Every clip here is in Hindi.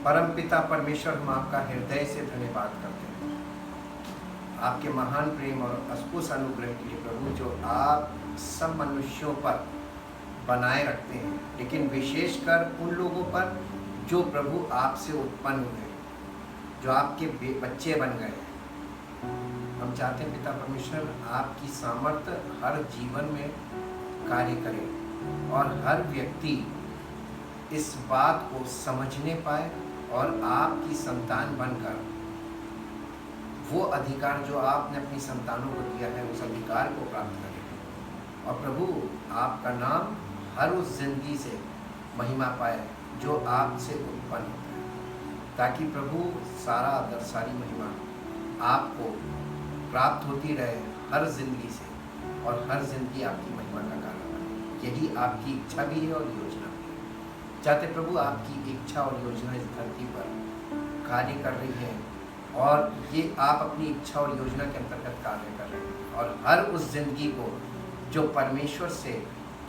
परमपिता परमेश्वर, हम आपका हृदय से धन्यवाद करते हैं आपके महान प्रेम और उस अनुग्रह के लिए प्रभु, जो आप सब मनुष्यों पर बनाए रखते हैं, लेकिन विशेषकर उन लोगों पर जो प्रभु आपसे उत्पन्न हुए, जो आपके बच्चे बन गए। हम चाहते हैं पिता परमेश्वर, आपकी सामर्थ्य हर जीवन में कार्य करे और हर व्यक्ति इस बात को समझने पाए और आपकी संतान बनकर वो अधिकार जो आपने अपनी संतानों को दिया है, उस अधिकार को प्राप्त करें। और प्रभु, आपका नाम हर उस जिंदगी से महिमा पाए जो आपसे उत्पन्न होता है, ताकि प्रभु सारा आदर, सारी महिमा आपको प्राप्त होती रहे हर जिंदगी से, और हर जिंदगी आपकी महिमा का कारण बने। यही आपकी इच्छा भी है और योजना भी है। चाहते प्रभु, आपकी इच्छा और योजना इस धरती पर कार्य कर रही है, और ये आप अपनी इच्छा और योजना के अंतर्गत कार्य कर रहे हैं, और हर उस जिंदगी को जो परमेश्वर से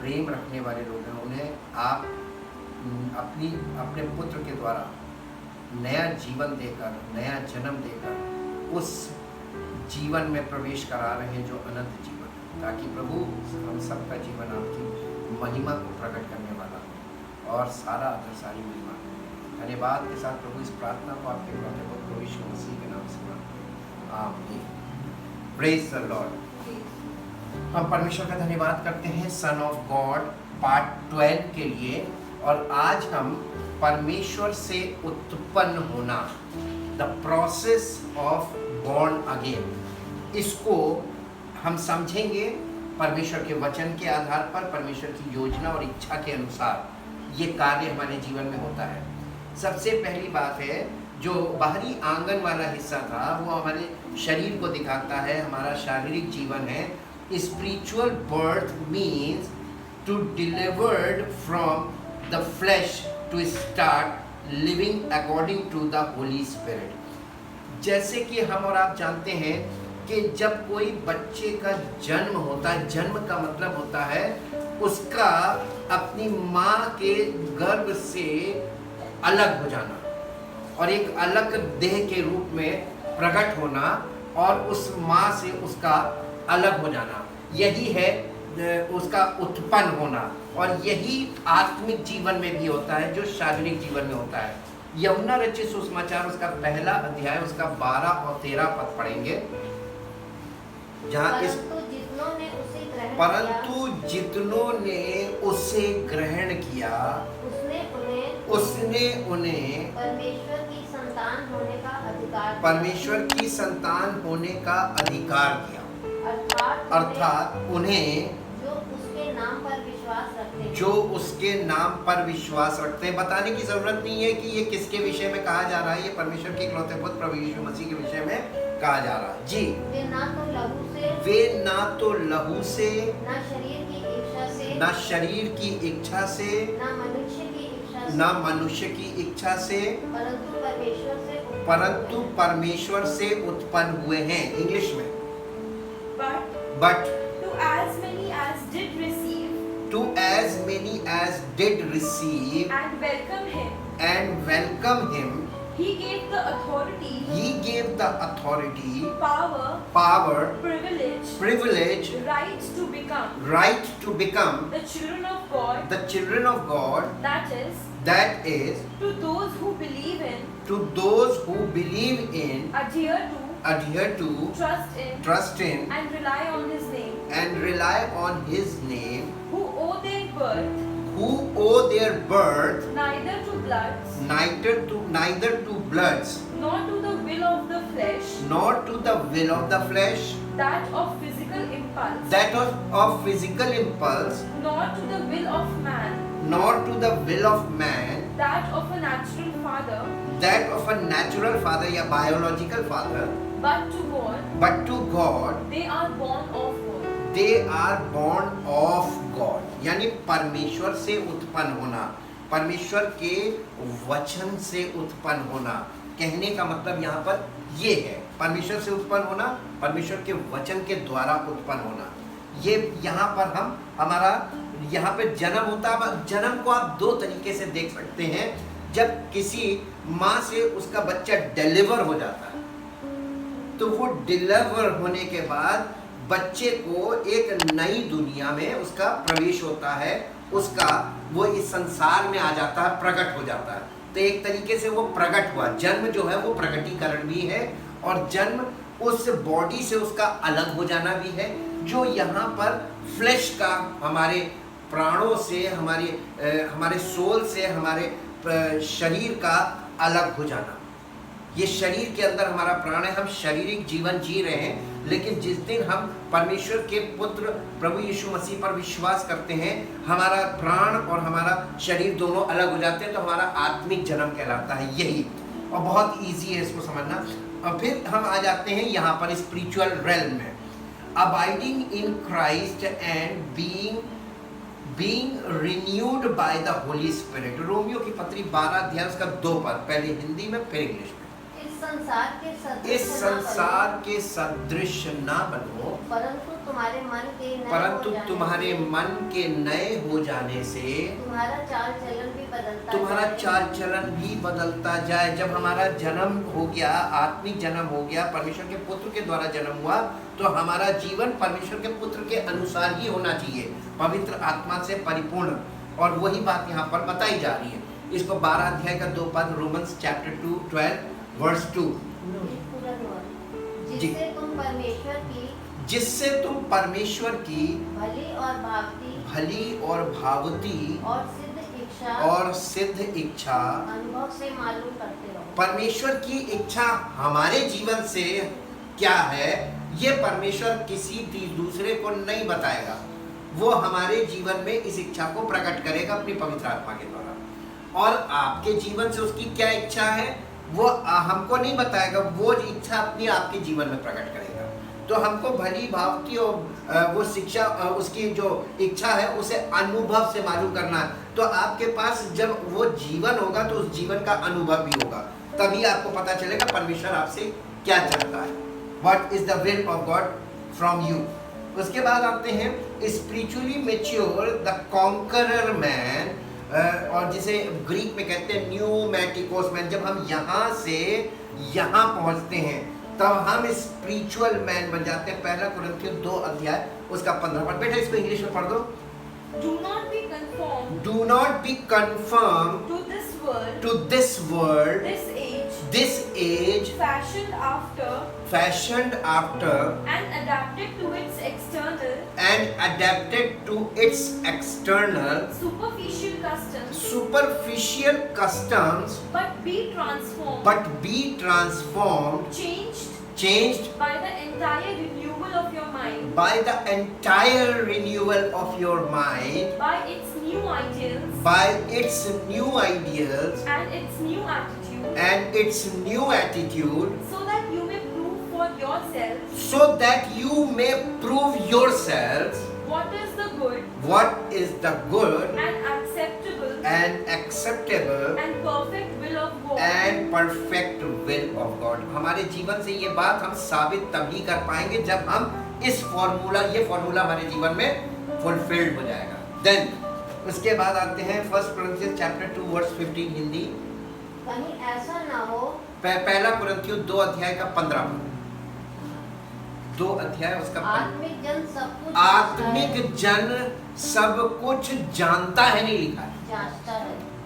प्रेम रखने वाले लोग हैं, उन्हें आप अपने पुत्र के द्वारा नया जीवन देकर, नया जन्म देकर उस जीवन में प्रवेश करा रहे हैं जो अनंत जीवन है, ताकि प्रभु हम सबका जीवन आपकी महिमा को प्रकट करने वाला हो, और सारा आदर, सारी महिमा धन्यवाद के साथ प्रभु इस प्रार्थना को आपके प्रभु यीशु मसीह के नाम से मांगते हैं, आमीन। Praise the Lord. हम परमेश्वर का धन्यवाद करते हैं सन ऑफ गॉड पार्ट 12 के लिए, और आज हम परमेश्वर से उत्पन्न होना, the process of born again, इसको हम समझेंगे परमेश्वर के वचन के आधार पर। परमेश्वर की योजना और इच्छा के अनुसार ये कार्य हमारे जीवन में होता है। सबसे पहली बात है, जो बाहरी आंगन वाला हिस्सा था वो हमारे शरीर को दिखाता है, हमारा शारीरिक जीवन है। Spiritual birth means to delivered from the flesh to start living according to the holy spirit. जैसे कि हम और आप जानते हैं कि जब कोई बच्चे का जन्म होता है, जन्म का मतलब होता है उसका अपनी माँ के गर्भ से अलग हो जाना, और एक अलग देह के रूप में प्रकट होना, और उस माँ से उसका अलग हो जाना, यही है उसका उत्पन्न होना। और यही आत्मिक जीवन में भी होता है, जो शारीरिक जीवन में होता है। यमुना रचित सुसमाचार उसका पहला अध्याय, उसका 12 और 13 पद पढ़ेंगे, जहाँ इस परंतु जितनों ने उसे ग्रहण किया, उसने उन्हें परमेश्वर की संतान होने का अधिकार दिया, अर्थात उन्हें जो उसके नाम पर विश्वास रखते हैं। बताने की जरूरत नहीं है कि ये किसके विषय में कहा जा रहा है, ये परमेश्वर के इकलौते पुत्र प्रभु यीशु मसीह के विषय में कहा जा रहा है। जी, वे ना तो लहू से, ना शरीर की इच्छा से, ना मनुष्य की इच्छा से, परंतु परमेश्वर से उत्पन्न हुए हैं। इंग्लिश में, but to as many as did receive and welcome him, he gave the authority, power, privilege, right to become the children of God, that is to those who believe in, adhere to, trust in, and rely on his name, who owe their birth neither to bloods, nor to the will of the flesh, that of physical impulse, nor to the will of man, that of a natural father या biological father, but to God, they are born of God, यानी परमेश्वर से उत्पन्न होना, परमेश्वर के वचन से उत्पन्न होना। कहने का मतलब यहाँ पर ये है, परमेश्वर से उत्पन्न होना, परमेश्वर के वचन के द्वारा उत्पन्न होना। ये यहाँ पर हमारा यहाँ पे जन्म होता है। जन्म को आप दो तरीके से देख सकते हैं। जब किसी माँ से उसका बच्चा डिलीवर हो जाता है, तो वो डिलीवर होने के बाद बच्चे को एक नई दुनिया में उसका प्रवेश होता है, उसका वो इस संसार में आ जाता है, प्रकट हो जाता है। तो एक तरीके से वो प्रकट हुआ। जन्म जो है वो प्रकटीकरण भी है, और जन्म उस बॉडी से उसका अलग हो जाना भी है, जो यहाँ पर फ्लैश का, हमारे प्राणों से, हमारे सोल से, हमारे शरीर का अलग हो जाना। ये शरीर के अंदर हमारा प्राण है, हम शारीरिक जीवन जी रहे हैं, लेकिन जिस दिन हम परमेश्वर के पुत्र प्रभु यीशु मसीह पर विश्वास करते हैं, हमारा प्राण और हमारा शरीर दोनों अलग हो जाते हैं, तो हमारा आत्मिक जन्म कहलाता है यही। और बहुत इजी है इसको समझना। और फिर हम आ जाते हैं यहाँ पर स्पिरिचुअल रेल्म में, abiding in Christ and being renewed by the holy spirit. Romeo की पत्री 12 अध्याय उसका 2 पद, पहले हिंदी में फिर इंग्लिश में। इस संसार के सदृश ना बनो, परंतु तुम्हारे मन के नए हो जाने से तुम्हारा चाल चलन भी बदलता जाए। जब हमारा जन्म हो गया, आत्मिक जन्म हो गया, परमेश्वर के पुत्र के द्वारा जन्म हुआ, तो हमारा जीवन परमेश्वर के पुत्र के अनुसार ही होना चाहिए, पवित्र आत्मा से परिपूर्ण। और वही बात यहाँ पर बताई जा रही है। इसको 12 अध्याय का 2 पद, रोमन्स चैप्टर 2 12 वर्स 2, जिससे तुम परमेश्वर की भली और भावती और सिद्ध इच्छा अनुभव से मालूम करते रहो। परमेश्वर की इच्छा हमारे जीवन से क्या है, ये परमेश्वर किसी दूसरे को नहीं बताएगा। वो हमारे जीवन में इस इच्छा को प्रकट करेगा अपनी पवित्र आत्मा के द्वारा। और आपके जीवन से उसकी क्या इच्छा है वो हमको नहीं बताएगा, वो इच्छा अपनी आपके जीवन में प्रकट करेगा। तो हमको भली भावती और वो शिक्षा, उसकी जो इच्छा है उसे अनुभव से मालूम करना है। तो आपके पास जब वो जीवन होगा तो उस जीवन का अनुभव भी होगा, तभी आपको पता चलेगा परमेश्वर आपसे क्या चाहता है, what is the will of God from you. उसके बाद आते हैं spiritually mature the conqueror man, और जिसे ग्रीक में कहते हैं न्यूमैटिकोस मैन। जब हम यहाँ से यहाँ पहुँचते हैं तब हम स्पिरिचुअल मैन बन जाते हैं। 1 कुरिन्थियों 2 अध्याय उसका 15 पद। बेटा इसको इंग्लिश में पढ़ दो। Do not be conformed to this world, this age, fashioned after and adapted to its external superficial customs, but be transformed, changed by the entire renewal of your mind, by its new ideals, and its new attitude, so that you may prove yourselves what is the good and acceptable and perfect will of God. हमारे जीवन से ये बात हम साबित तभी कर पाएंगे जब हम ये फॉर्मूला हमारे जीवन में फुलफिल्ड हो जाएगा। देन उसके बाद आते हैं 1 Corinthians चैप्टर 2 वर्स 15 हिंदी। कहीं ऐसा ना हो, 1 कुरिन्थियों 2 अध्याय का 15 पद, 2 अध्याय उसका आत्मिक जन सब कुछ जानता है, नहीं लिखा है,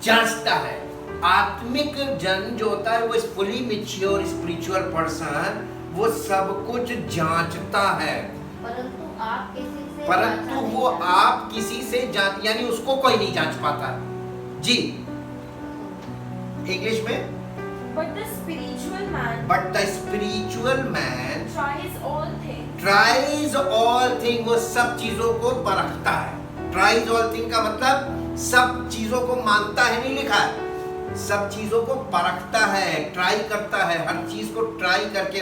जांचता है। आत्मिक जन जो होता है वो फुली मैच्योर स्पिरिचुअल पर्सन, वो सब कुछ जांचता है, परंतु वो आप किसी से यानी उसको कोई नहीं जांच पाता जी। इंग्लिश में But the spiritual man tries all things, वो सब चीजों को परखता है। tries all things का मतलब सब चीजों को मानता है, नहीं लिखा है, सब चीजों को परखता है, ट्राई करता है, हर चीज को ट्राई करके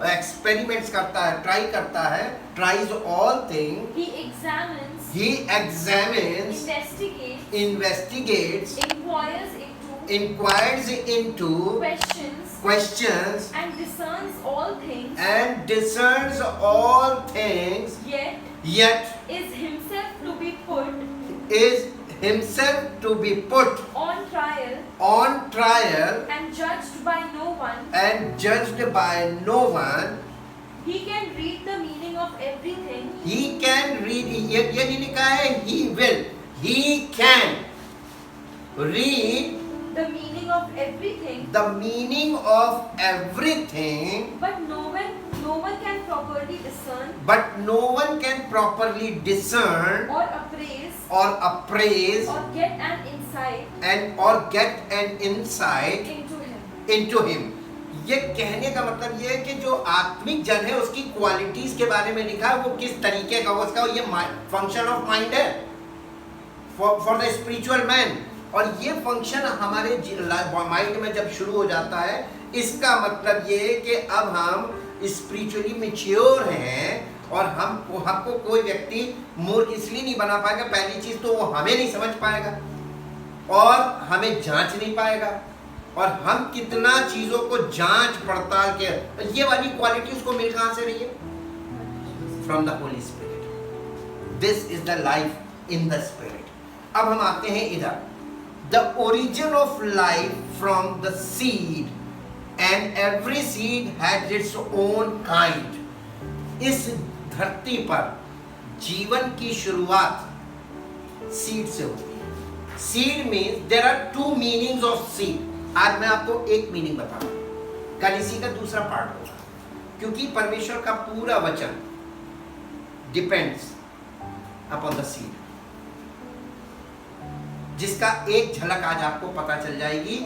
एक्सपेरिमेंट्स करता है, ट्राई करता है। tries all things, he examines, investigates, inquires into questions and discerns all things, yet is himself to be put himself to be put on trial on trial and judged by no one. and judged by no one. He can read the meaning of everything. He can read, ये नहीं लिखा है he will, he can read The meaning of everything. the meaning of everything, But no one can properly discern but no one can properly discern or appraise or appraise or get an insight and or get an insight into him. into him. ये कहने का मतलब ये है कि जो आत्मिक जन है उसकी क्वालिटीज के बारे में लिखा है, वो किस तरीके का, उसका ये फंक्शन ऑफ माइंड है फॉर द स्पिरिचुअल मैन। और ये फंक्शन हमारे माइंड में जब शुरू हो जाता है, इसका मतलब ये है कि अब हम स्पिरिचुअली मैच्योर हैं और हमको कोई व्यक्ति मूर्ख इसलिए नहीं बना पाएगा, पहली चीज तो वो हमें नहीं समझ पाएगा और हमें जांच नहीं पाएगा, और हम कितना चीजों को जांच पड़ताल के, ये वाली क्वालिटी उसको मिल कहां से रही है? From the holy spirit. This is the life in the spirit. अब हम आते हैं इधर, the origin of life from the seed and every seed has its own kind. इस धरती पर जीवन की शुरुआत सीड से होती है। Seed means there are two meanings of seed. आज मैं आपको एक मीनिंग बताऊंगा, कल इसी का दूसरा पार्ट होगा, क्योंकि परमेश्वर का पूरा वचन डिपेंड्स अपॉन द सीड, जिसका एक झलक आज आपको पता चल जाएगी।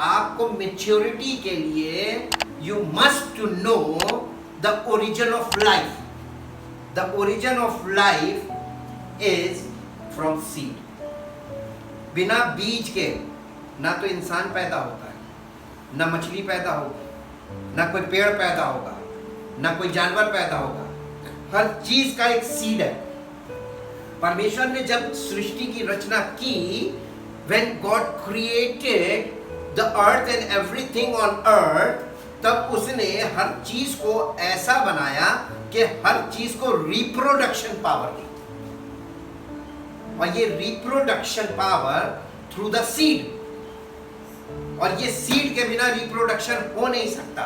आपको मैच्योरिटी के लिए you must to know the origin of life. The origin of life is from seed. बिना बीज के ना तो इंसान पैदा होता है, ना मछली पैदा होगी, ना कोई पेड़ पैदा होगा, ना कोई जानवर पैदा होगा। हर चीज का एक सीड है। परमेश्वर ने जब सृष्टि की रचना की, when God created the earth and everything on earth, तब उसने हर चीज को ऐसा बनाया कि हर चीज को रिप्रोडक्शन पावर दी, और ये reproduction power through the seed, और ये सीड के बिना रिप्रोडक्शन हो नहीं सकता।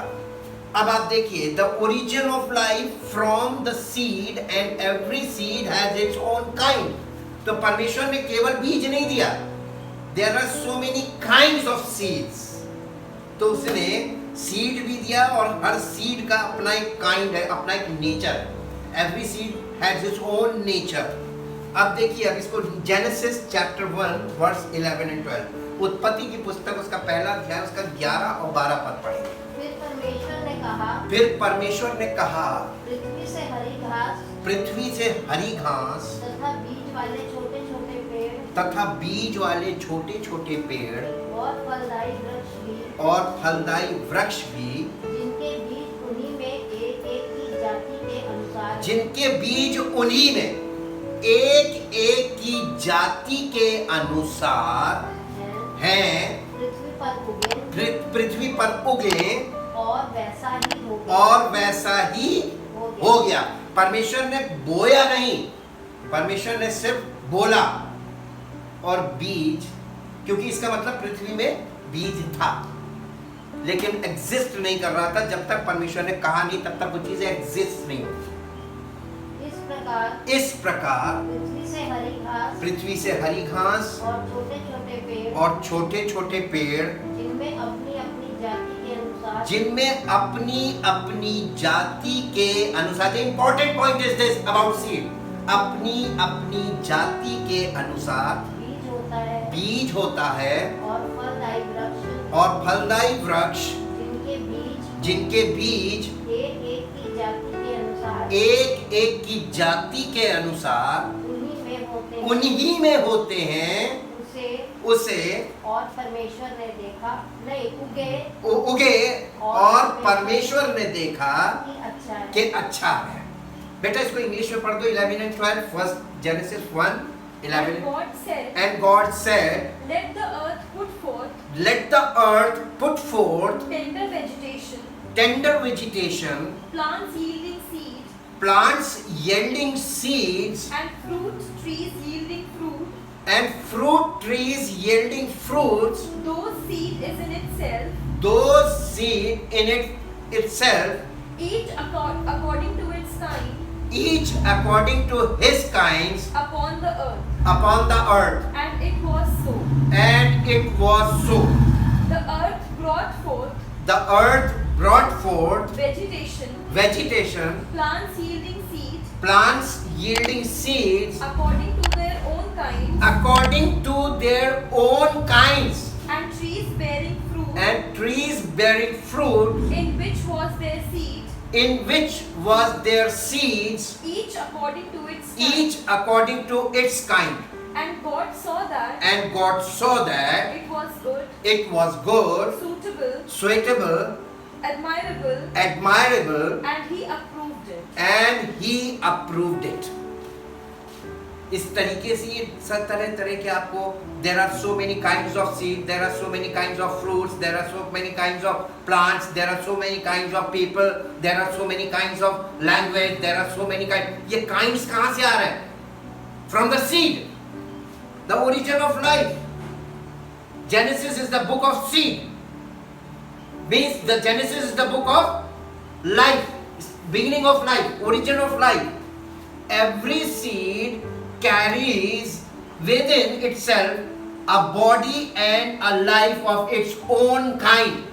अब आप देखिए, the origin of life from the seed and every seed has its own kind. तो परमेश्वर ने केवल बीज नहीं दिया, there are so many kinds of seeds. तो उसने सीड भी दिया, और हर सीड का अपना एक काइंड है, अपना एक नेचर है। Every seed has its own nature. अब देखिए, अब इसको जेनेसिस चैप्टर 1 वर्स 11 and 12, उत्पत्ति की पुस्तक, उसका पहला अध्याय, उसका 11 और 12 पद पढ़ेंगे। फिर परमेश्वर ने कहा, फिर परमेश्वर ने कहा, पृथ्वी से हरी घास पृथ्वी से हरी घास तथा बीज वाले छोटे छोटे पेड़ तथा बीज वाले छोटे छोटे पेड़ और फलदायी वृक्ष भी, और फलदायी वृक्ष भी, जिनके बीज उन्हीं में एक एक की जाति के अनुसार जिनके बीज उन्हीं में एक एक की जाति के अनुसार हैं, पृथ्वी पर उगे, और वैसा ही हो गया। और वैसा ही हो गया। परमेश्वर ने बोया नहीं, परमेश्वर ने सिर्फ बोला, और बीज, क्योंकि इसका मतलब पृथ्वी में बीज था लेकिन एग्जिस्ट नहीं कर रहा था। जब तक परमेश्वर ने कहा नहीं, तब तक वो चीजें एग्जिस्ट नहीं होती। इस प्रकार पृथ्वी से हरी घास और छोटे छोटे पेड़, जिनमें अपनी अपनी जाति के अनुसार, जिनमें अपनी अपनी जाति के अनुसार, important point is this about seed, अपनी अपनी जाति के अनुसार बीज होता है, और फलदायी वृक्ष, जिनके बीज एक एक की जाति के अनुसार उन्हीं में होते हैं, उसे और परमेश्वर ने देखा, नहीं उगे, और परमेश्वर ने देखा कि कि अच्छा है। बेटा इसको इंग्लिश में पढ़ दो, 11 and 12, first genesis 1:11। And God said, let the earth put forth tender vegetation, plants yielding seeds, seeds, and fruit trees yielding fruit, and fruit trees yielding fruits, those seed is in itself, those seed in itself, each according to its kind, each according to his kinds, upon the earth. upon the earth. And it was so. And it was so. The earth brought forth The earth brought forth vegetation, plants yielding seed, yielding seeds according to their own kind, according to their own kinds, and trees bearing fruit, and trees bearing fruit, in which was their seed, in which was their seeds, each according to its kind. each according to its kind. And God saw that And God saw that it was good, it was good, suitable, suitable, admirable, admirable, and He approved it. and he approved it. इस तरीके से ये सब तरह तरह के आपको there are so many kinds of seed, there are so many kinds of fruits, there are so many kinds of plants, there are so many kinds of people, there are so many kinds of language, there are so many kinds. ये kinds कहाँ से आ रहे हैं? From the seed, the origin of life. Genesis is the book of seed. Means the Genesis is the book of life, beginning of life, origin of life. Every seed carries within itself a body and a life of its own kind.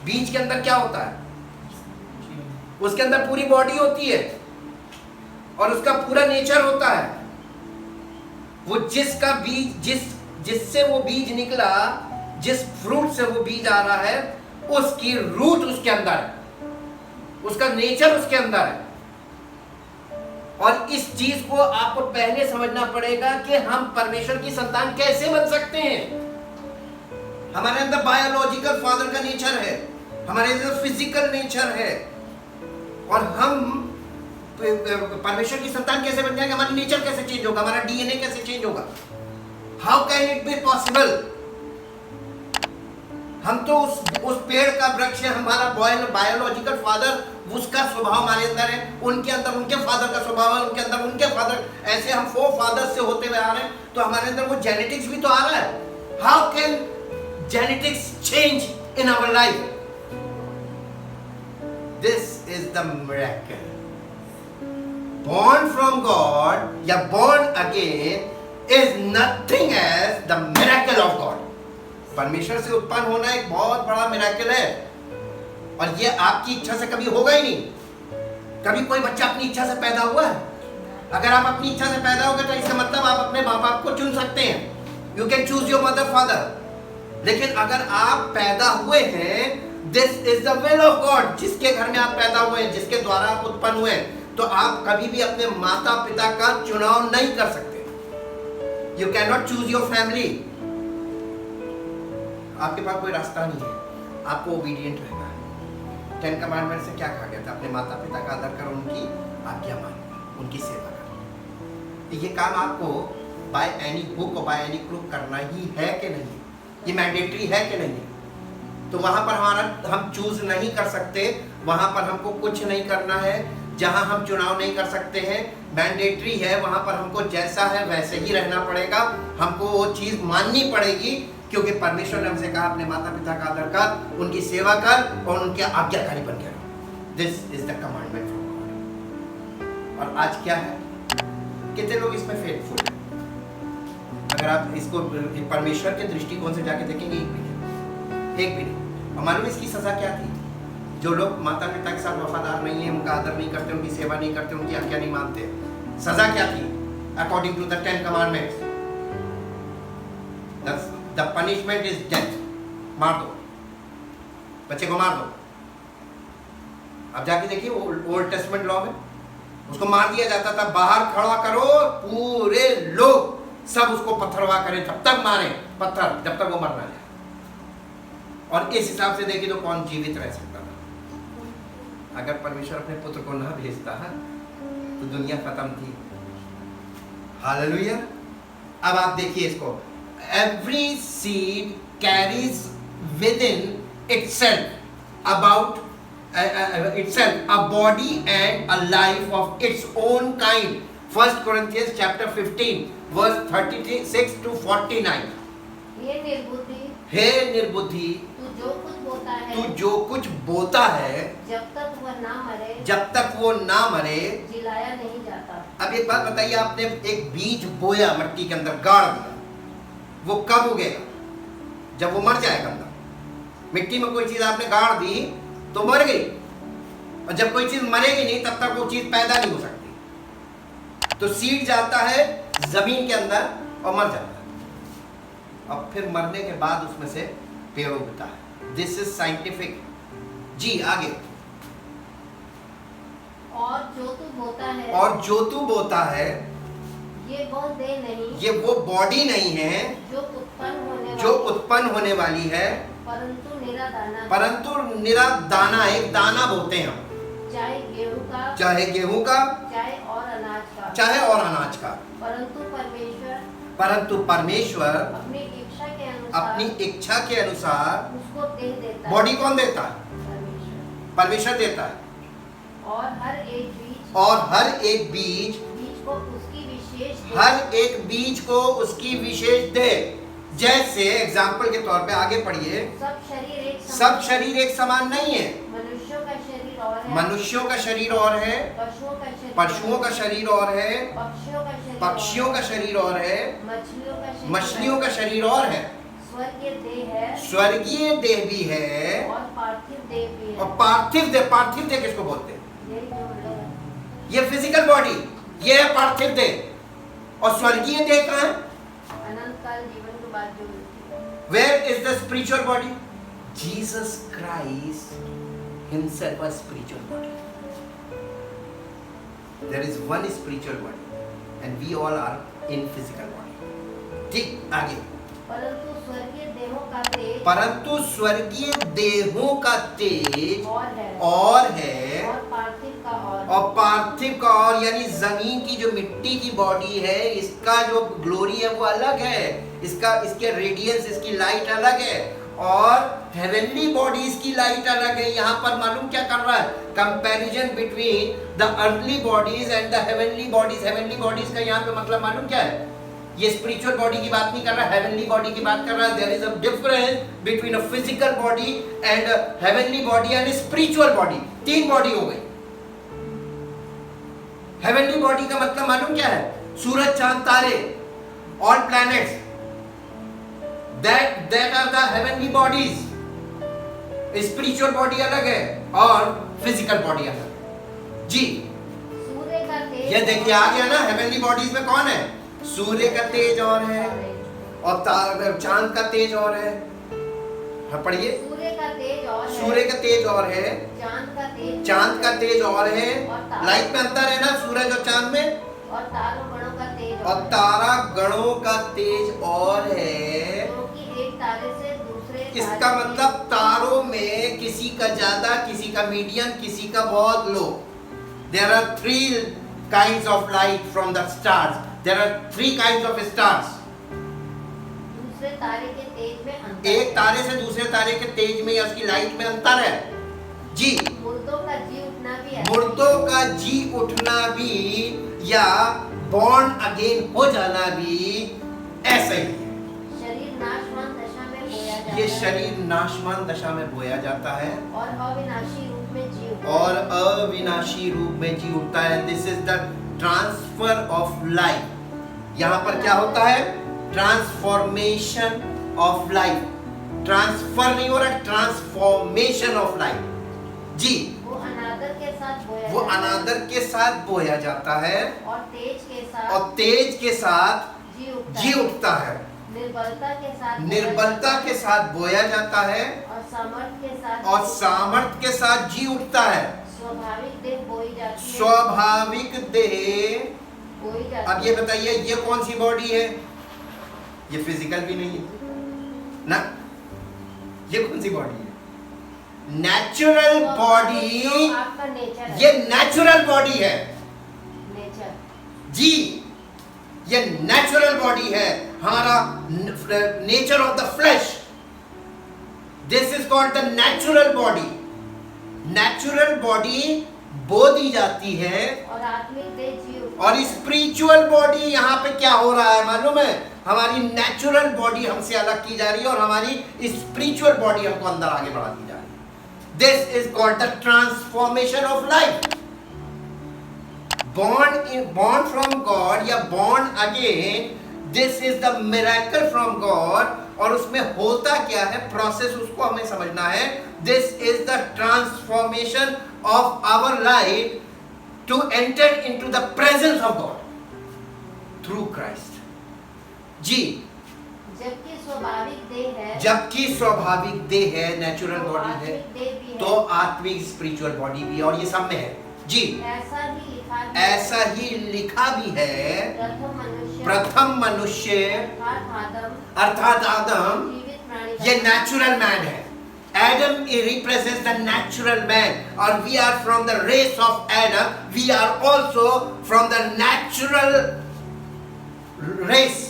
बीज के अंदर क्या होता है? उसके अंदर पूरी बॉडी होती है और उसका पूरा नेचर होता है. वो जिसका बीज जिससे वो बीज निकला, जिस फ्रूट से वो बीज आ रहा है, उसकी रूट उसके अंदर है, उसका नेचर उसके अंदर है. और इस चीज को आपको पहले समझना पड़ेगा कि हम परमेश्वर की संतान कैसे बन सकते हैं. हमारे अंदर बायोलॉजिकल फादर का नेचर है, हमारे अंदर फिजिकल नेचर है, और हम परमेश्वर की संतान कैसे बन जाएंगे? हमारा नेचर कैसे चेंज होगा? हमारा डीएनए कैसे चेंज होगा? How can it be possible? हम तो उस पेड़ का वृक्ष है. हमारा बायोलॉजिकल फादर, उसका स्वभाव हमारे अंदर है, उनके अंदर उनके फादर का स्वभाव है, उनके अंदर उनके फादर, ऐसे हम 4 फादर्स से होते हुए आ रहे हैं. तो हमारे अंदर वो जेनेटिक्स भी तो आ रहा है. How can genetics change in our life? This is the miracle. born from God या born again is nothing as the miracle of God. परमेश्वर से उत्पन्न होना एक बहुत बड़ा मिरेकल है, और ये आपकी इच्छा से कभी होगा ही नहीं. कभी कोई बच्चा अपनी इच्छा से पैदा हुआ है? अगर आप अपनी इच्छा से पैदा हो गए तो इसका मतलब आप अपने माँ बाप को चुन सकते हैं. You can choose your mother father. लेकिन अगर आप पैदा हुए हैं, this is the will of God. जिसके घर में आप पैदा हुए हैं, जिसके द्वारा आप उत्पन्न हुए हैं, तो आप कभी भी अपने माता पिता का चुनाव नहीं कर सकते. You can not choose your family. आपके पास कोई रास्ता नहीं है, आपको ओबीडिएंट रहना है. 10 कमांडमेंट से क्या कहा गया था? अपने माता पिता का आदर करो, उनकी आज्ञा मानो, उनकी सेवा करो. ये काम आपको बाय एनी बुक और बाय एनी क्रुक करना ही है कि नहीं? ये मैंडेटरी है कि नहीं? तो वहां पर हम चूज नहीं कर सकते. वहां पर हमको कुछ नहीं करना है. जहां हम चुनाव नहीं कर सकते हैं, मैंडेटरी है, वहां पर हमको जैसा है वैसे ही रहना पड़ेगा. हमको वो चीज माननी पड़ेगी, क्योंकि परमेश्वर ने हमसे कहा अपने माता पिता का आदर कर, उनकी सेवा कर और उनके आज्ञाकारी बन के रहो. This is the commandment from God. और आज क्या है? कितने लोग इसमें फेथफुल हैं? अगर आप इसको परमेश्वर के दृष्टिकोण से जाके देखेंगे, एक भी नहीं. और मालूम इसकी सजा क्या थी? जो लोग माता पिता के साथ वफादार नहीं है, उनका आदर नहीं करते, उनकी सेवा नहीं करते, उनकी आज्ञा नहीं मानते, सजा क्या थी? According to the 10 commandments, the punishment is death. मार दो, बच्चे को मार दो. अब जाके देखिए ओल्ड टेस्टमेंट लॉ में उसको मार दिया जाता था. बाहर खड़ा करो, पूरे लोग सब उसको पत्थरवा करें, तब तक मारे पत्थर जब तक वो मर ना जाए. और इस हिसाब से देखिए तो कौन जीवित रह सकता था? अगर परमेश्वर अपने पुत्र को ना भेजता तो दुनिया खत्म थी. हालेलुया. अब आप देखिए इसको. Every seed carries within itself itself a body and a life of its own kind. 1 Corinthians chapter 15 verse 36 to 49. हे निर्बुद्धि, हे निर्बुद्धि, तू जो कुछ बोता है, तू जो कुछ बोता है, जब तक वह ना मरे, जब तक वो ना मरे। जिलाया नहीं जाता। अब एक बात बताइए, आपने एक बीज बोया, मट्टी के अंदर गाड़ दिया, वो कब उगेगा? जब वो मर जाएगा अंदर। मिट्टी में कोई चीज आपने गाड़ दी तो मर गई, और जब कोई चीज मरेगी नहीं तब तक वो चीज पैदा नहीं हो सकती। तो सीड जाता है जमीन के अंदर और मर जाता है, और फिर मरने के बाद उसमें से पेड़ उगता है। This is scientific. जी आगे। और जो तू बोता है, और जो तू बोता है, ये वो देह नहीं, ये वो बॉडी नहीं है जो उत्पन्न जो उत्पन्न होने वाली है, परंतु निरा दाना, परंतु निरा दाना, एक दाना बोते हैं हम, चाहे गेहूं का, चाहे गेहूं का, चाहे और अनाज का, चाहे और अनाज का। परंतु परमेश्वर अपनी अपनी इच्छा के अनुसार उसको देह देता है। बॉडी कौन देता है? परमेश्वर। परमेश्वर देता है। और हर एक बीज, और हर एक बीज, को उसकी विशेष देह, हर एक बीज को उसकी विशेष दे। जैसे एग्जाम्पल के तौर पे आगे पढ़िए। सब शरीर एक समान नहीं है। मनुष्यों का शरीर और है, मनुष्यों का शरीर और है, पशुओं का शरीर और है, पक्षियों का शरीर और है, मछलियों का शरीर और है, स्वर्गीय देह है, स्वर्गीय देह भी है, और पार्थिव देह भी है। और पार्थिव देह। पार्थिव देह किसको बोलते हैं? यही जो है। ये फिजिकल बॉडी, ये है पार्थिव देह। और स्वर्गीय देह कहाँ है? अनंत काल जीवन के बाद जो मिलती है। Where is the spiritual body? Jesus Christ himself a spiritual body. There is one spiritual body and we all are in physical body. ठीक, आगे। परंतु स्वर्गीय देहों का तेज, परंतु स्वर्गीय देहों का तेज और है, और है, और पार्थिव का और पार्थिव का और, यानी जमीन की जो मिट्टी की बॉडी है, इसका जो ग्लोरी है वो अलग है, इसके रेडियंस, इसकी लाइट अलग है, और हेवनली बॉडीज की लाइट अलग है। यहाँ पर मालूम क्या कर रहा है? Comparison between the early bodies and the heavenly bodies. Heavenly bodies का यहाँ पे मतलब मालूम क्या है? ये स्पिरिचुअल बॉडी की बात नहीं कर रहा, हेवनली बॉडी की बात कर रहा है। There is a difference between a physical body and heavenly body and spiritual body. तीन बॉडी हो गई। हेवनली बॉडी का मतलब मालूम क्या है? सूरज, चांद, तारे, all planets, that are the heavenly bodies. Spiritual body अलग है और फिजिकल बॉडी अलग है। जी, सूर्य का तेज, ये देखिए आ गया ना, हेवनली बॉडीज में कौन है? सूर्य का तेज और है, और चांद का तेज और है। हाँ पढ़िए। सूर्य का तेज और है, सूर्य का तेज और है, चांद का तेज और है। लाइट में अंतर है ना सूरज और चांद में? और तारों गणों का तेज, और तारा गणों का तेज और है। क्योंकि एक तारे से दूसरे इसका मतलब तारों में किसी का ज्यादा, किसी का मीडियम, किसी का बहुत लो। There are three kinds of light from the stars. There are three kinds of stars. दूसरे तारे के तेज में अंतर, एक तारे से दूसरे तारे के तेज में या उसकी लाइट में अंतर है। जी, मुर्दों का जी उठना भी है, मुर्दों का जी उठना भी या बॉर्न अगेन हो जाना भी ऐसा ही है। शरीर नाशवान दशा में बोया जाता ये है, शरीर नाशवान दशा में बोया जाता है और अविनाशी रूप में जी उठता और है। अविनाशी रूप में जी उठता है। This is the transfer of life. यहाँ पर क्या होता है? Transformation of life. ट्रांसफर नहीं हो रहा, ट्रांसफॉर्मेशन ऑफ लाइफ। जी, वो अनादर के साथ बोया वो जाता है, अनादर के साथ बोया जाता है और तेज के साथ और तेज के साथ जी है। उठता है। निर्बलता के साथ निर्बलता के साथ बोया जाता है और सामर्थ्य के साथ और सामर्थ्य के साथ जी उठता है। स्वाभाविक देह बोई जाती है, स्वाभाविक देह। बोई जाती अब ये बताइए, ये कौन सी बॉडी है? ये फिजिकल भी नहीं है ना। ये कौन सी बॉडी है? Natural body. जो आपका नेचर है, ये नेचुरल बॉडी है। नेचर जी, ये नेचुरल बॉडी है, हमारा nature of the flash. This is called the natural body. Natural body बो दी जाती है। और आत्मिक देह जी उठती और है। स्पिरिचुअल बॉडी यहाँ पे क्या हो रहा है मालूम है? हमारी नेचुरल बॉडी हमसे अलग की जा रही है और हमारी स्पिरिचुअल बॉडी हमको अंदर आगे बढ़ाती जा रही है। This is called the transformation of life. born from God या born again, this is the miracle from God। और उसमें होता क्या है, प्रोसेस उसको हमें समझना है। This is the transformation of our life to enter into the presence of God through Christ। जी, जबकि स्वाभाविक देह है, जबकि स्वाभाविक देह है, नेचुरल तो बॉडी है, आत्मिक देह भी है। तो आत्मिक स्पिरिचुअल बॉडी भी है और ये सब में है। जी, ऐसा ही लिखा भी ऐसा ही लिखा भी है। प्रथम मनुष्य अर्थात आदम, जीवित प्राणी ये नेचुरल मैन है। Adam represents the natural man, और we are from the race of Adam, we are also from the natural race।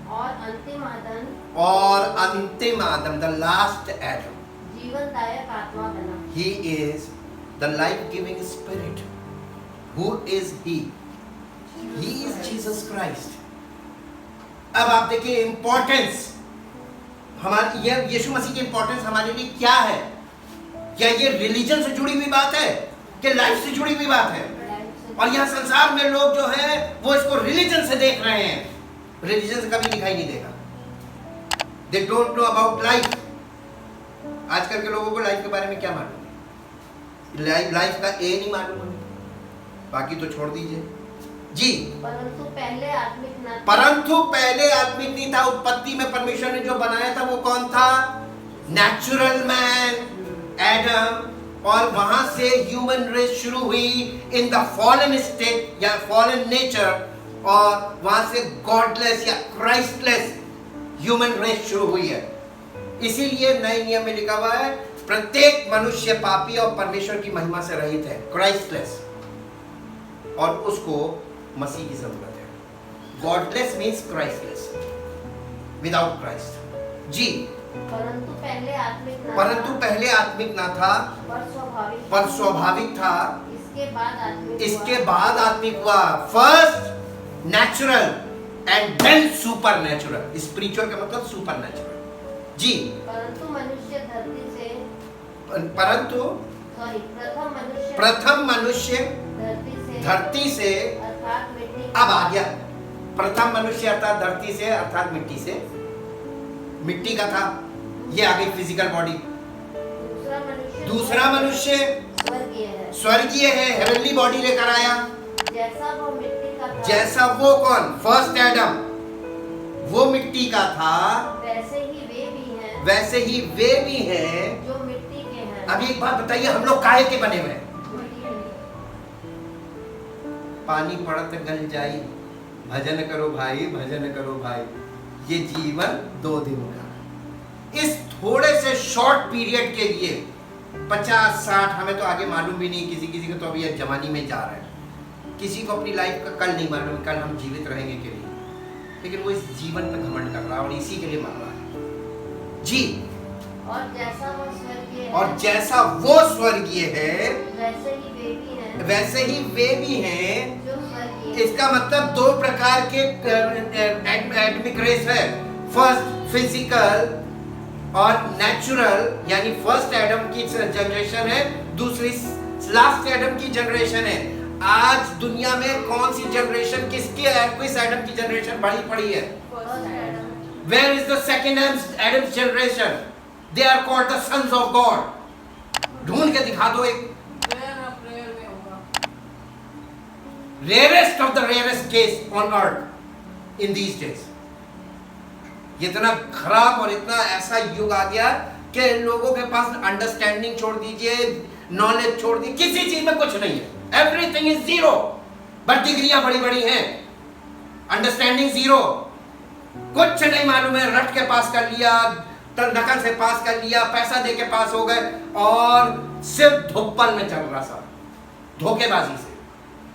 और अंतिम आदम और अंतिम आदम, the last Adam, जीवनदायक आत्मा बना। he is the life-giving spirit। Who is he? He is Jesus Christ। अब आप देखिए इंपॉर्टेंस, हमारी ये यीशु मसीह की इंपॉर्टेंस हमारे लिए क्या है? क्या ये रिलीजन से जुड़ी हुई बात है कि लाइफ से जुड़ी हुई बात है? और यहाँ संसार में लोग जो हैं वो इसको रिलीजन से देख रहे हैं। रिलीजन से कभी दिखाई नहीं देगा। They don't know about life. आजकल के लोगों को लाइफ के बारे में क्या मालूम है? लाइफ का ए नहीं मालूम है, बाकी तो छोड़ दीजिए। जी, परंतु पहले आत्मिक न था। परंतु पहले आत्मिक नहीं था। उत्पत्ति में परमेश्वर ने जो बनाया था वो कौन था? Natural man, Adam. और वहां से ह्यूमन रेस शुरू हुई इन द फॉलन स्टेट या फॉलन नेचर, और वहां से गॉडलेस या क्राइस्टलेस ह्यूमन रेस शुरू हुई है। इसीलिए नए नियम में लिखा हुआ है प्रत्येक मनुष्य पापी और परमेश्वर की महिमा से रहित है, क्राइस्टलेस, और उसको मसीह की जरूरत है। Godless means Christless, without Christ. जी, परंतु पहले आत्मिक न परंतु था, पहले आत्मिक ना था, पर स्वाभाविक था। इसके बाद आत्मिक हुआ। First natural and then supernatural. Spiritual का मतलब सुपर नेचुरल। जी, परंतु मनुष्य धरती से, परंतु प्रथम मनुष्य धरती से, अर्थात मिट्टी, अब आ गया। प्रथम मनुष्य अर्थात धरती से, अर्थात मिट्टी से, मिट्टी का था। ये आ गई फिजिकल बॉडी। दूसरा मनुष्य स्वर्गीय है, हेवनली बॉडी लेकर आया। जैसा वो मिट्टी का था, जैसा वो कौन? फर्स्ट एडम, वो मिट्टी का था, वैसे ही वे भी हैं, वैसे ही वे भी हैं जो मिट्टी के हैं। अब एक बात बताइए, हम लोग काहे के बने हुए हैं? पानी पड़त गल जाई, भजन करो भाई, भजन करो भाई। ये जीवन 2 दिन का। इस थोड़े से शॉर्ट पीरियड के लिए 50-60, हमें तो आगे मालूम भी नहीं, किसी किसी को तो अभी जवानी में जा रहा है, किसी को अपनी लाइफ का कल नहीं मालूम, कल हम जीवित रहेंगे के लिए, लेकिन वो इस जीवन पे घमंड कर रहा है और इसी के लिए मर रहा है। जी, और जैसा वो स्वर्गीय है, और जैसा वो स्वर्गीय है, वैसे ही वे भी हैं, वैसे ही वे भी हैं। जो स्वर्गीय। इसका मतलब 2 प्रकार के एटॉमिक रेस है। फर्स्ट फिजिकल और नेचुरल, यानी फर्स्ट एडम की जनरेशन है, दूसरी लास्ट एडम की जनरेशन है। आज दुनिया में कौन सी जनरेशन, किस एडम की जनरेशन बड़ी पड़ी है? Where is the second Adam's generation? They are called the sons of God। ढूंढ के दिखा दो एक। Rarest of the rarest case on earth in these days। इतना खराब और इतना ऐसा युग आ गया कि लोगों के पास अंडरस्टैंडिंग छोड़ दीजिए, नॉलेज छोड़ दीजिए, किसी चीज में कुछ नहीं है। Everything is zero. बट डिग्रियां बड़ी बड़ी हैं, अंडरस्टैंडिंग जीरो। कुछ नहीं मालूम है, रट के पास कर लिया, नकल से पास कर लिया, पैसा दे के पास हो गए, और सिर्फ धुप्पल में चल रहा सा, धोखेबाजी से।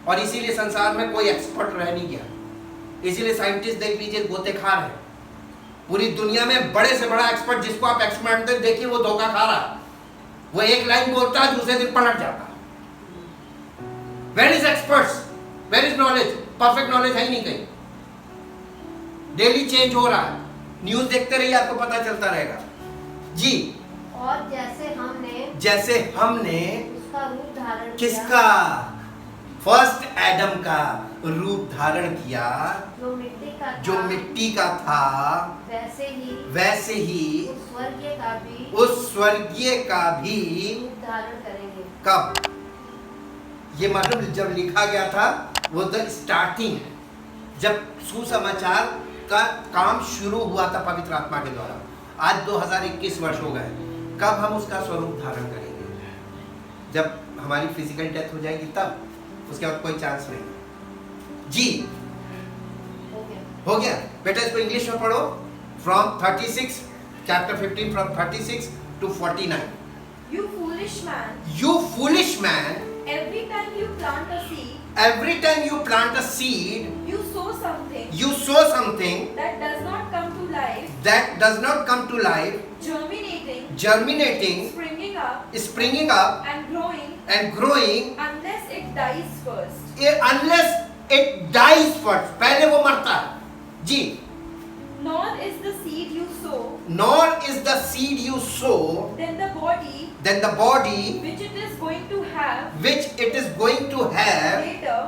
और इसीलिए संसार में कोई एक्सपर्ट रह नहीं गया। इसीलिए साइंटिस्ट देख लीजिए, गोतेखार है। पूरी दुनिया में बड़े से बड़ा एक्सपर्ट जिसको आप एक्सपर्ट देखिए, वो धोखा खा रहा। वो एक लाइन बोलता है, दूसरे दिन पलट जाता। Where is experts, where is knowledge? Perfect knowledge है ही नहीं कहीं। डेली चेंज हो रहा है, न्यूज देखते रहिए आपको पता चलता रहेगा जी। और जैसे हमने उसका रूप धारण किया, किसका? फर्स्ट एडम का रूप धारण किया, जो मिट्टी का था, वैसे ही उस स्वर्गीय का भी रूप धारण करेंगे। कब? ये मतलब जब लिखा गया था वो द स्टार्टिंग है, जब सुसमाचार का काम शुरू हुआ था पवित्र आत्मा के द्वारा। आज 2021 वर्ष हो गए, कब हम उसका स्वरूप धारण करेंगे? जब हमारी फिजिकल डेथ हो जाएगी तब, उसके बाद कोई चांस नहीं जी। हो गया बेटा, इसको इंग्लिश में पढ़ो। From 36 chapter 15 from 36 to 49। You foolish man, You foolish man, every time you plant a seed, every time you plant a seed, you sow something you sow something that does not come to life, that does not come to life, germinating, springing up, and growing, unless it dies first. unless it dies first। पहले वो मरता है जी। Nor is the seed you sow, Nor is the seed you sow, then the body then the body which it is going to have which it is going to have later,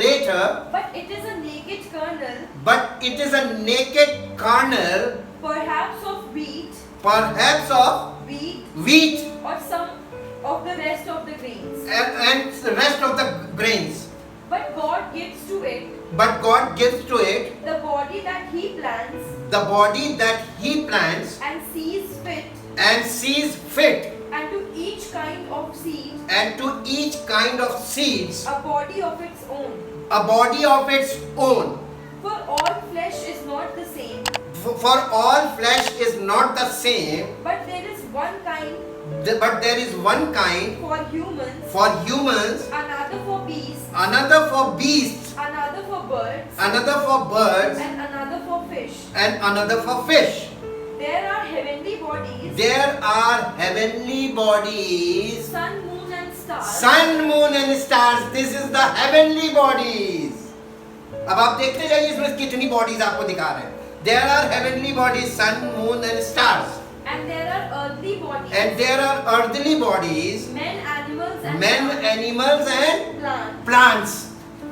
later, but it is a naked kernel, but it is a naked kernel, perhaps of wheat, perhaps of wheat or some of the rest of the grains. and the rest of the grains. But God gives to it But God gives to it the body that He plants the body that He plants and sees fit, and sees fit, and to each kind of seed and to each kind of seeds a body of its own. a body of its own. For all flesh is not the same, For all flesh is not the same, but there is one kind but there is one kind for humans, another for beasts, another for birds, another for birds, and another for fish. and another for fish. There are heavenly bodies, There are heavenly bodies, sun, moon, and stars. sun, moon and stars. This is the heavenly bodies. अब आप देखते जाइए इसमें कितनी बॉडीज आपको दिखा रहे हैं। There are heavenly bodies, sun, moon and stars. And there are earthly bodies, And there are earthly bodies, men, animals, and men, plants. animals and Plants. plants.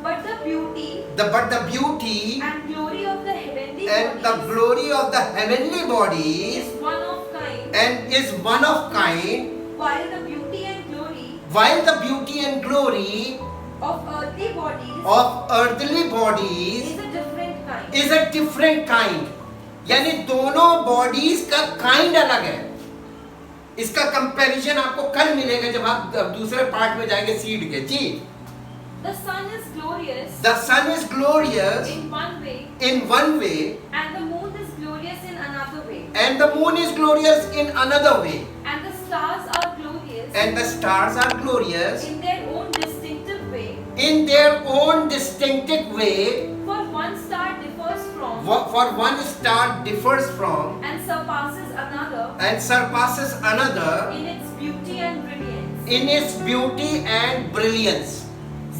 But the beauty But the beauty and glory of the heavenly and the bodies glory of the heavenly bodies is one of kind, and is one of kind, while the beauty and glory while the beauty and glory of earthly bodies of earthly bodies is a different kind. is a different kind। यानी दोनों बॉडीज का काइंड अलग है। इसका कंपैरिजन आपको कल मिलेगा जब आप दूसरे पार्ट में जाएंगे सीड के जी। The sun is glorious The sun is glorious in one way, in one way, and the moon is glorious in another way, and the moon is glorious in another way, and the stars are glorious and the stars are glorious in their own distinctive way. in their own distinctive way. For one star differs from For one star differs from and surpasses another and surpasses another in its beauty and brilliance. in its beauty and brilliance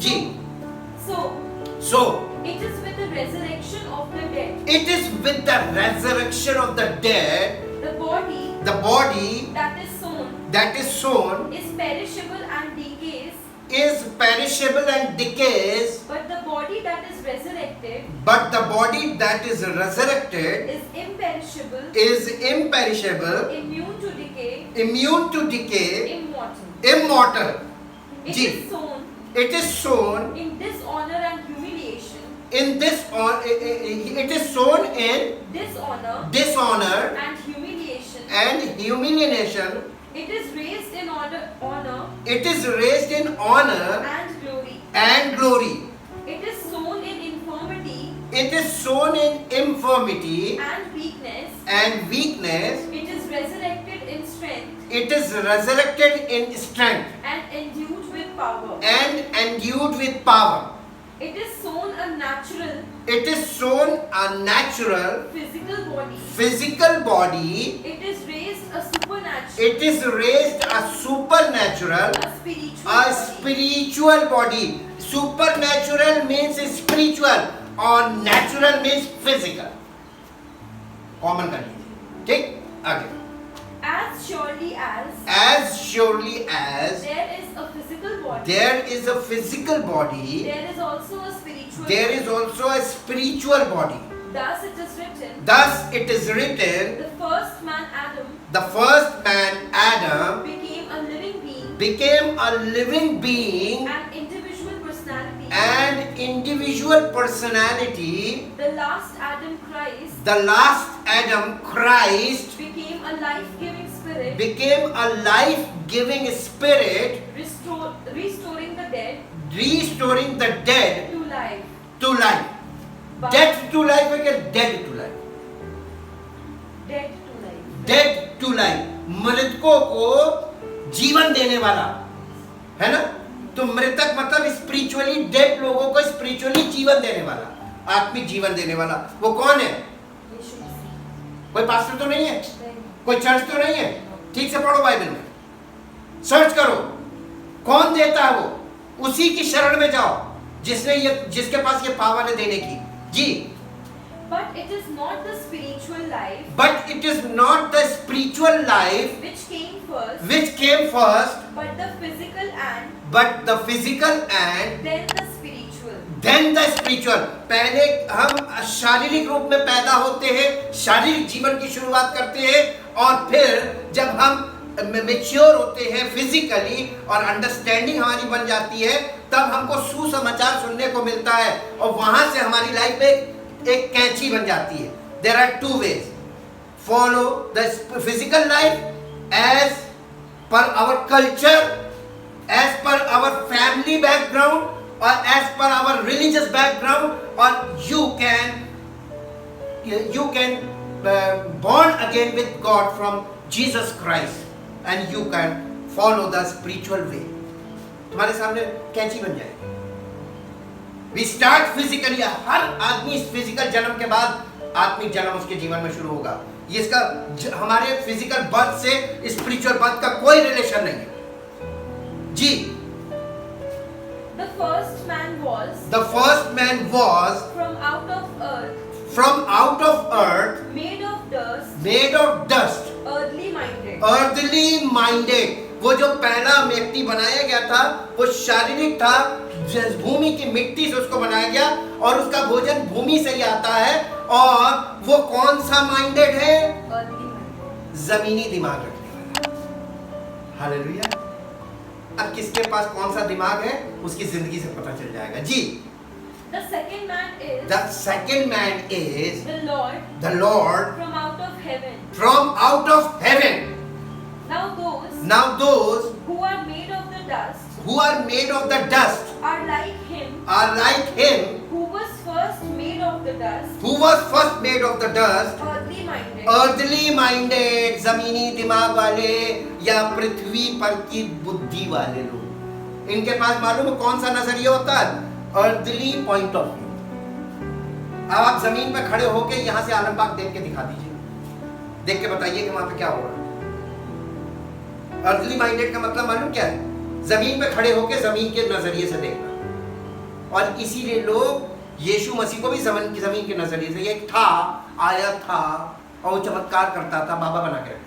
जी। So it is with the resurrection of the dead, It is with the resurrection of the dead, the body the body that is sown is perishable and decays, is perishable and decays, but the body that is resurrected but the body that is resurrected is imperishable, immune to decay, immortal. It जी। is sown It is sown in dishonor and humiliation, in it is sown in dishonor and humiliation. and humiliation. It is raised in honor It is raised in honor and glory. and glory. It is sown in infirmity It is sown in infirmity and weakness. and weakness. It is resurrected in strength It is resurrected in strength and endued with power. and endued with power. It is sown a natural It is sown a natural physical body. It It is raised a supernatural, is raised a supernatural, a spiritual a spiritual body. Supernatural means spiritual और natural means physical. कॉमन कर लीजिए, ठीक? आगे. As surely as there is a physical body, there is a physical body, there is also a spiritual there body. is also a spiritual body. Thus it is written, Thus it is written, the first man Adam the first man Adam became a living being, became a living being an individual personality. and individual personality. The last Adam Christ The last Adam, Christ, became a life-giving spirit, became a life-giving spirit, restoring the dead restoring the dead to life. to life. But Dead to life है क्या? Dead to life. dead to life. Dead to life. मृतकों को जीवन देने वाला, है ना? तो मृतक मतलब स्पिरिचुअली डेड लोगों को स्पिरिचुअली जीवन देने वाला, आत्मिक जीवन देने वाला. वो कौन है? यीशु मसीह. कोई पास्टर तो नहीं है, नहीं. कोई चर्च तो नहीं है. ठीक से पढ़ो बाइबल में, सर्च करो कौन देता है. वो उसी की शरण में जाओ जिसके पास ये पावर है देने की. जी. But it is not the spiritual life But it is not the spiritual life which came first, which came first, but the physical and but the physical and then the spiritual. then the spiritual. पहले हम शारीरिक रूप में पैदा होते हैं, शारीरिक जीवन की शुरुआत करते हैं, और फिर जब हम मैच्योर होते हैं फिजिकली और अंडरस्टैंडिंग हमारी बन जाती है, तब हमको सुसमाचार सुनने को मिलता है, और वहां से हमारी लाइफ में एक कैंची बन जाती है. There are two ways. Follow the physical life as per our culture, as per our family background, or as per our religious background, or you can born again with God from Jesus Christ, and you can follow the spiritual way. तुम्हारे सामने कैंची बन जाएगी. We start physically. हर आदमी फिजिकल जन्म के बाद आत्मिक जन्म उसके जीवन में शुरू होगा. ये इसका हमारे फिजिकल बर्थ से स्पिरिचुअल बर्थ का कोई रिलेशन नहीं है. जी. The first man was The first man was from out of earth, from out of earth, made of dust, made of dust, earthly minded. earthly minded. वो जो पहला व्यक्ति बनाया गया था वो शारीरिक था, भूमि की मिट्टी से उसको बनाया गया, और उसका भोजन भूमि से ही आता है. और वो कौन सा माइंडेड है? Earthly minded. जमीनी दिमाग रखने वाला. हालेलुया. अब किसके पास कौन सा दिमाग है उसकी जिंदगी से पता चल जाएगा. जी. The second man is The second man is the Lord the Lord from out of heaven. from out of heaven. Now those Now those who are made of the dust who are made of the dust are like him are like him who was first made of the dust, who was first made of the dust, earthly minded. earthly minded, जमीनी दिमाग वाले या पृथ्वी पर की बुद्धि वाले लोग. इनके पास मालूम है कौन सा नजरिया होता है? earthly point of view. अब आप जमीन पर खड़े होके यहाँ से आलमबाग देख के दिखा दीजिए, देख के बताइए कि वहां पे क्या हो रहा है. earthly minded का मतलब मालूम क्या है? जमीन पे खड़े होके जमीन के नजरिए से देखना. और इसीलिए लोग यीशु मसीह को भी जमीन के नजरिए से, एक था, आया था और वो चमत्कार करता था, बाबा बना के रखा.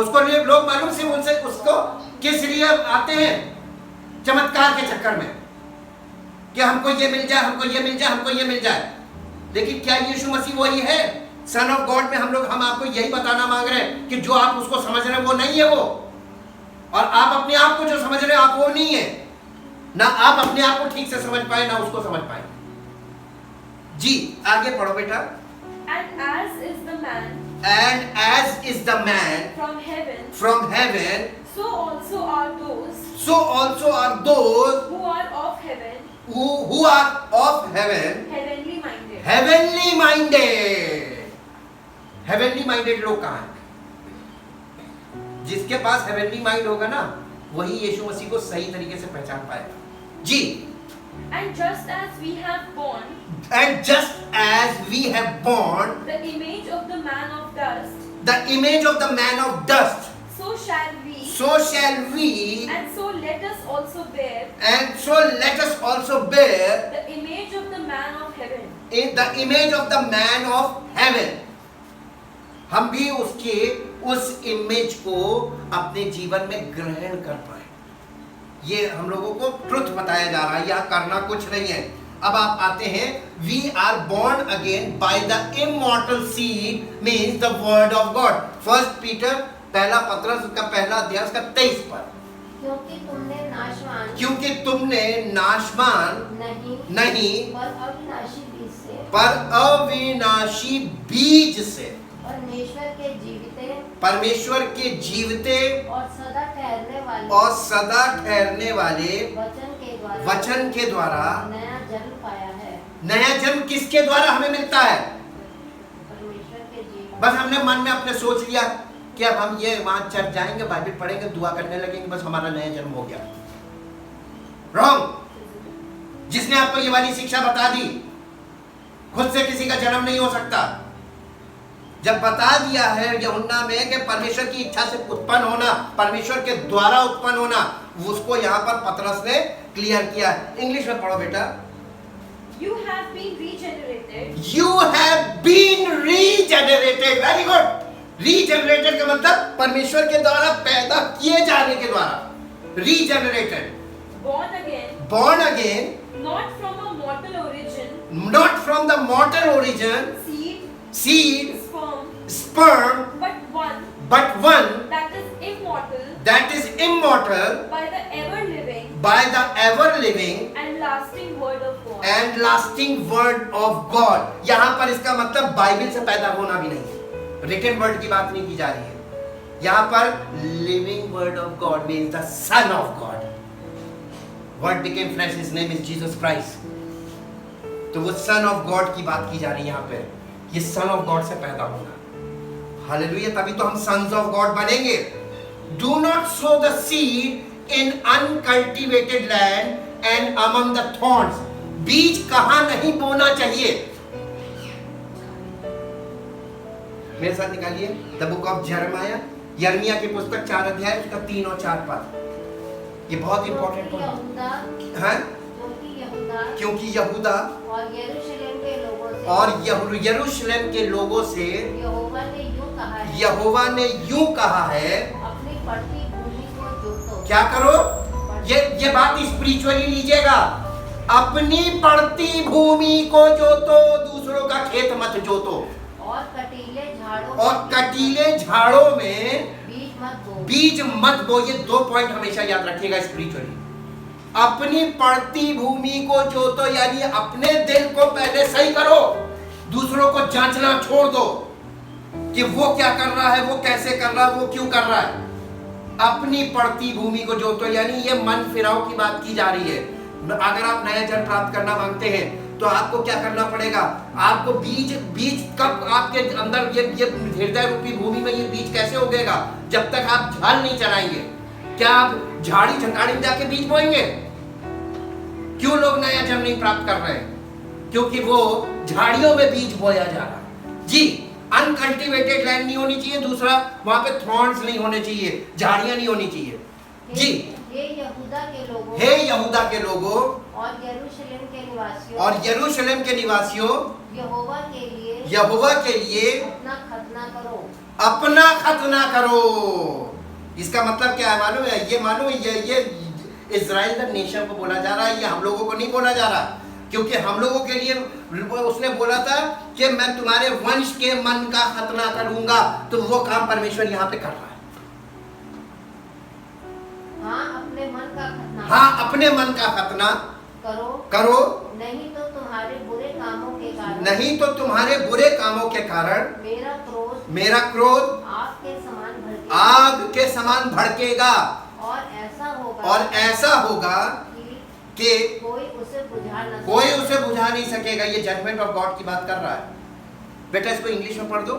उसको लोग मालूम से उनसे उसको किस लिए आते हैं? चमत्कार के चक्कर में कि हमको ये मिल जाए, हमको ये मिल जाए, हमको ये मिल जाए. लेकिन क्या यीशु मसीह वही है? सन ऑफ गॉड में हम आपको यही बताना मांग रहे हैं कि जो आप उसको समझ रहे हैं वो नहीं है वो, और आप अपने आप को जो समझ रहे हैं आप वो नहीं है. ना आप अपने आप को ठीक से समझ पाए ना उसको समझ पाए. जी. आगे पढ़ो बेटा. And as is the man And as is the man from heaven, so also are those who are of heaven, who are of heaven, heavenly minded. heavenly minded. heavenly minded लोग कहाँ हैं? जिसके पास heavenly mind होगा ना वही यीशु मसीह को सही तरीके से पहचान पाएगा. जी. And just as we have borne And just as we have borne the image of the man of dust, the image of the man of dust, so shall we, so shall we, and so let us also bear And so let us also bear the image of the man of heaven. in the image of the man of heaven. हम भी उसके उस इमेज को अपने जीवन में ग्रहण कर पाए. ये हम लोगों को ट्रुथ बताया जा रहा है, यह करना कुछ नहीं है. अब आप आते हैं, we are born again by the immortal seed means the word of God. First Peter पहला पत्रस उसका पहला अध्याय उसका 23 पद. क्योंकि तुमने नाशवान क्योंकि तुमने नाशवान नहीं पर अविनाशी बीज से पर अविनाशी बीज से परमेश्वर के जीविते और सदा ठहरने वाले वचन के द्वारा नया जन्म पाया है। नया जन्म किसके द्वारा हमें मिलता है? परमेश्वर के जीवन। बस हमने मन में अपने सोच लिया कि अब हम ये वहां चर्च जाएंगे, बाइबल पढ़ेंगे, दुआ करने लगेंगे, बस हमारा नया जन्म हो गया. रॉन्ग. जिसने आपको ये वाली शिक्षा बता दी, खुद से किसी का जन्म नहीं हो सकता. जब बता दिया है यूहन्ना में कि परमेश्वर की इच्छा से उत्पन्न होना, परमेश्वर के द्वारा उत्पन्न होना, उसको यहाँ पर पतरस ने क्लियर किया. इंग्लिश में पढ़ो बेटा. You have been regenerated. You have been regenerated. Very good. Regenerated का मतलब परमेश्वर के द्वारा पैदा किए जाने के द्वारा. Regenerated. Born again. Born again. Not from a mortal origin. Not from the mortal origin. Seed. Sperm. But one that is immortal. That is immortal. By the ever living. And lasting word of God. And lasting word of God. यहाँ पर इसका मतलब बाइबल से पैदा होना भी नहीं है. रिटन वर्ड की बात नहीं की जा रही है. यहाँ पर living word of God means the son of God. Word became flesh, his name is Jesus Christ. तो वो सन ऑफ गॉड की बात की जा रही है यहाँ पे. ये सन ऑफ गॉड से पैदा होना. हालेलुया. तभी तो हम सन्स ऑफ गॉड बनेंगे. Do not so the seed in uncultivated land and among the thorns. बीज कहां नहीं बोना चाहिए? मेरे साथ निकालिए द बुक ऑफ यिर्मयाह, यिर्मयाह की पुस्तक 4 अध्याय उसका 3 और 4 पद. ये बहुत इंपॉर्टेंट पॉइंट है. क्योंकि यहूदा और यरूशलेम के लोगों से यहोवा ने यूं कहा है, अपनी पड़ती भूमि को जोतो. क्या करो? ये बात स्पिरिचुअली लीजिएगा. अपनी पड़ती भूमि को जोतो, दूसरों का खेत मत जोतो. और कटीले झाड़ों में बीज मत बो. ये 2 पॉइंट हमेशा याद रखिएगा स्पिरिचुअली. अपनी पड़ती भूमि को जोतो यानी अपने दिल को पहले सही करो. दूसरों को जांचना छोड़ दो कि वो क्या कर रहा है, वो कैसे कर रहा है, वो क्यों कर रहा है. अपनी पड़ती भूमि को जोतो यानी ये मन फिराव की बात की जा रही है. अगर आप नया जन्म प्राप्त करना मांगते हैं तो आपको क्या करना पड़ेगा? आपको बीज कब आपके अंदर ये हृदय रूपी भूमि में ये बीज कैसे उगेगा? जब तक आप झाल नहीं चलाएंगे. क्या आप झाड़ी झंकाड़ी में जाके बीज बोएंगे? क्यों लोग नया जन्म नहीं प्राप्त कर रहे हैं? क्योंकि वो झाड़ियों में बीज बोया जा रहा है. जी, अनकल्टिवेटेड लैंड नहीं होनी चाहिए. दूसरा, वहां पे थॉर्न्स नहीं होने चाहिए, झाड़ियां नहीं होनी चाहिए. जी, हे यहूदा के लोगों और यरूशलेम के निवासियों, यहोवा के लिए अपना खतना करो. इसका मतलब क्या है मालूम है? ये मालूम है, ये इजराइल द नेशन को बोला जा रहा है. ये हम लोगों को नहीं बोला जा रहा. क्योंकि हम लोगों के लिए उसने बोला था कि मैं तुम्हारे वंश के मन का खतना करूंगा. तो वो काम परमेश्वर यहाँ पे कर रहा है. हाँ, अपने मन का खतना करो. नहीं तो तुम्हारे बुरे कामों के कारण मेरा क्रोध आग के समान भड़केगा. और ऐसा होगा कि कोई उसे बुझा नहीं सकेगा. ये जजमेंट ऑफ गॉड की बात कर रहा है. बेटा इसको इंग्लिश में पढ़ दो.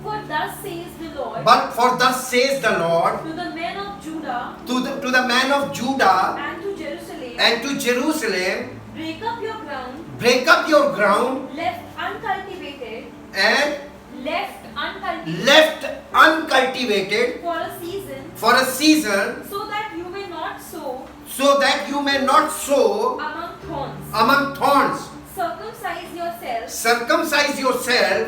For thus says the Lord. But for thus says the Lord to the men of Judah. To the man of Judah and to Jerusalem. Break up your ground. Left uncultivated. And left uncultivated. For a season. So that you may not sow. so that you may not sow among thorns. among thorns. Circumcise yourself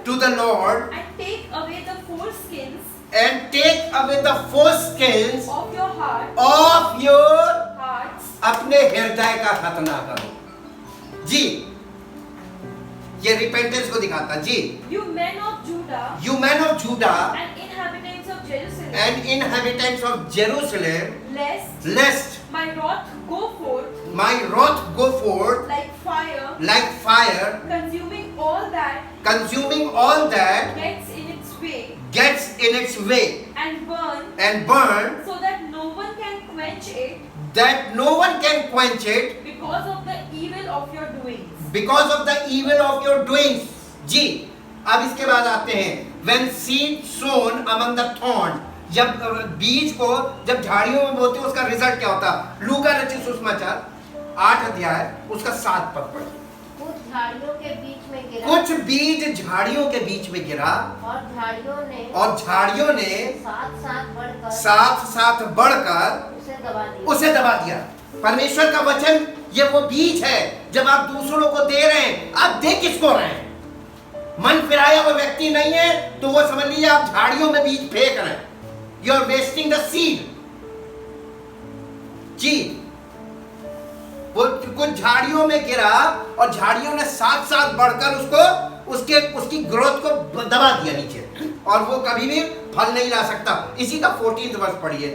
To the Lord and take away the foreskins and take away the foreskins of your of your hearts. अपने हृदय का खतना करो जी। ये रिपेंटेंस को दिखाता जी। You men of Judah You men of Judah and inhabitants of Jerusalem, and inhabitants of Jerusalem, lest my wrath go forth my wrath go forth like fire, consuming all all that gets in its way, and burn, burn, so that no one can quench it that no one can quench it because of the evil of your doings. because of the evil of your doings जी। अब इसके बाद आते हैं when seed sown among the thorns, जब बीज को जब झाड़ियों में बोते उसका रिजल्ट क्या होता। लूका रचित सुसमाचार 8 अध्याय उसका 7 पद पढ़िए। कुछ झाड़ियों के बीच में गिरा, कुछ बीज झाड़ियों के बीच में गिरा और झाड़ियों ने साथ साथ बढ़कर उसे दबा दिया। परमेश्वर का वचन ये वो बीज है, जब आप दूसरों को दे रहे हैं, आप दे किसको रहे हैं। मन फिराया हुआ व्यक्ति नहीं है तो वो समझ लीजिए आप झाड़ियों में बीज फेंक रहे हैं। You are wasting the seed जी। वो कुछ झाड़ियों में गिरा और झाड़ियों ने साथ साथ बढ़कर उसकी ग्रोथ को दबा दिया नीचे, और वो कभी भी फल नहीं ला सकता। इसी का 14th वर्ष पढ़िए।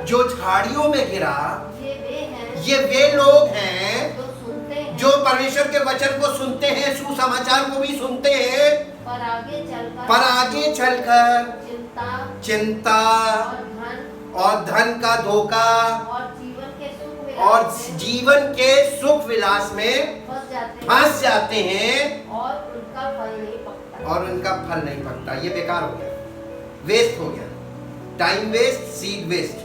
जो झाड़ियों में गिरा ये वे लोग हैं जो परमेश्वर के वचन को सुनते हैं, सुसमाचार को भी सुनते हैं, पर आगे चलकर चिंता और धन का धोखा और जीवन के सुख विलास में फंस जाते हैं और उनका फल नहीं पकता। ये बेकार हो गया, वेस्ट हो गया, टाइम वेस्ट, सीड वेस्ट।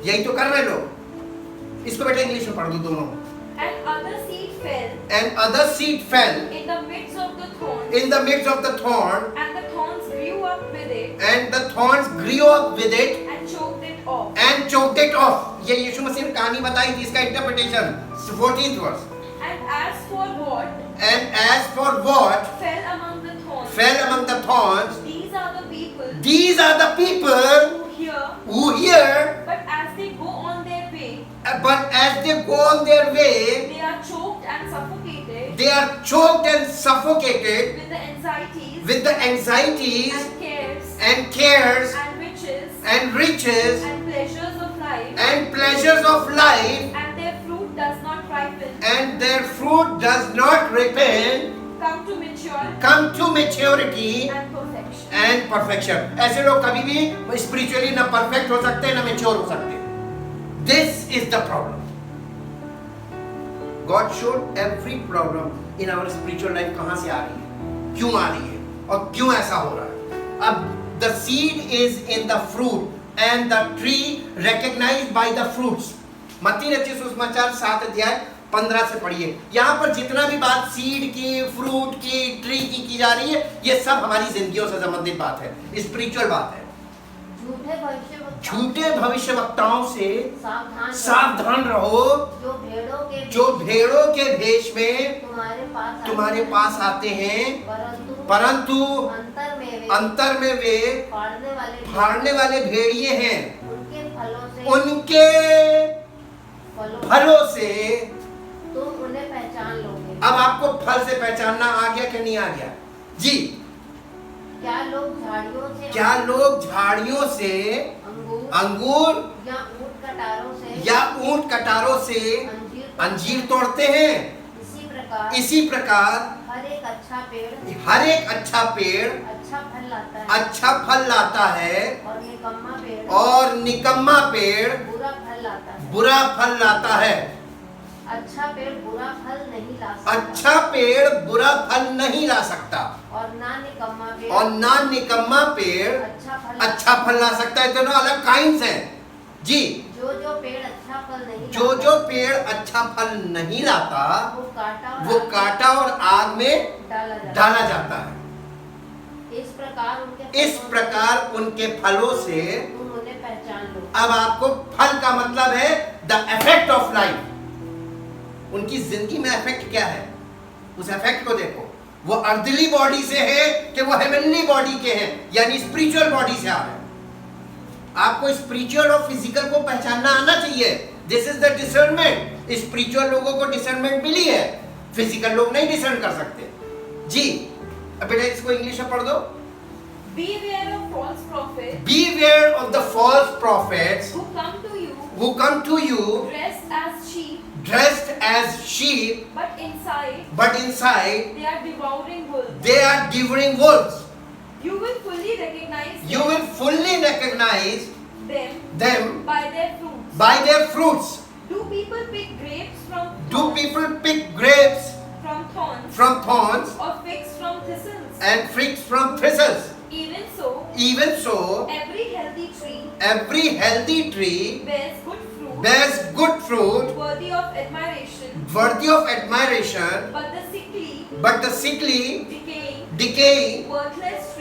यही तो कर रहे लोग। इसको बेटा इंग्लिश में पढ़ दो दोनों। And other seed fell in the midst of the thorn, and the thorns grew up with it and choked it off. ये यीशु मसीह ने कहानी बताई थी, इसका इंटरप्रिटेशन 14th वर्ष। And as for what fell among the thorns, these are the people who hear, but as they go on their way, they are choked and suffocated with the anxieties and cares and riches and pleasures of life, and their fruit does not ripen, come to maturity and perfection. and perfection. ऐसे लोग कभी भी स्पिरिचुअली ना परफेक्ट हो सकते ना मेच्योर हो सकते। This is the problem. God showed every problem in our spiritual life कहाँ से आ रही है, क्यों आ रही है और क्यों ऐसा हो रहा है। अब the seed is in the fruit and the tree recognized by the fruits। मत्ती रचित सुसमाचार 7 अध्याय 15 से पढ़िए। यहाँ पर जितना भी बात सीड की, फ्रूट की, ट्री की जा रही है, ये सब हमारी जिंदगियों से संबंधित बात है, स्पिरिचुअल बात है। झूठे भविष्यवक्ताओं से सावधान रहो, जो भेड़ों के भेष में तुम्हारे पास आते हैं, परंतु अंतर में वे फाड़ने वाले भेड़िए हैं। उनके फलों से तुम उन्हें पहचान लोगे। अब आपको फल से पहचानना आ गया कि नहीं आ गया जी। क्या लोग झाड़ियों से अंगूर या ऊंट कटारों से अंजीर तोड़ते हैं। इसी प्रकार हर एक अच्छा पेड़ अच्छा फल लाता है और निकम्मा पेड़ बुरा फल लाता है। अच्छा पेड़ बुरा फल नहीं ला सकता और ना निकम्मा पेड़ अच्छा फल ला सकता है। दोनों अलग काइंड्स हैं जी। जो पेड़ अच्छा फल नहीं लाता वो काटा और आग में डाला जाता है। इस प्रकार उनके फलों से अब आपको फल का मतलब है द इफेक्ट ऑफ लाइफ। उनकी जिंदगी में इफेक्ट क्या है, उस इफेक्ट को देखो। वो अर्दली बॉडी से है कि वो हेवनली बॉडी के हैं, यानी स्पिरिचुअल बॉडी से आ रहे हैं। आपको स्पिरिचुअल और फिजिकल को पहचानना आना चाहिए। This is the discernment. Spiritual लोगों को डिसर्नमेंट मिली है, फिजिकल लोग नहीं डिसर्न कर सकते। जी अब बेटा इसको इंग्लिश में पढ़ दो। Beware of false prophets Beware of the false prophets who come to you dressed as sheep, but inside they are devouring wolves. You will fully recognize them by their fruits. by their fruits. Do people pick grapes from Do people pick grapes from thorns, from thorns or figs from thistles? and figs from thistles? Even so, Every every healthy tree bears good fruit worthy of admiration, but the sickly, decaying, worthless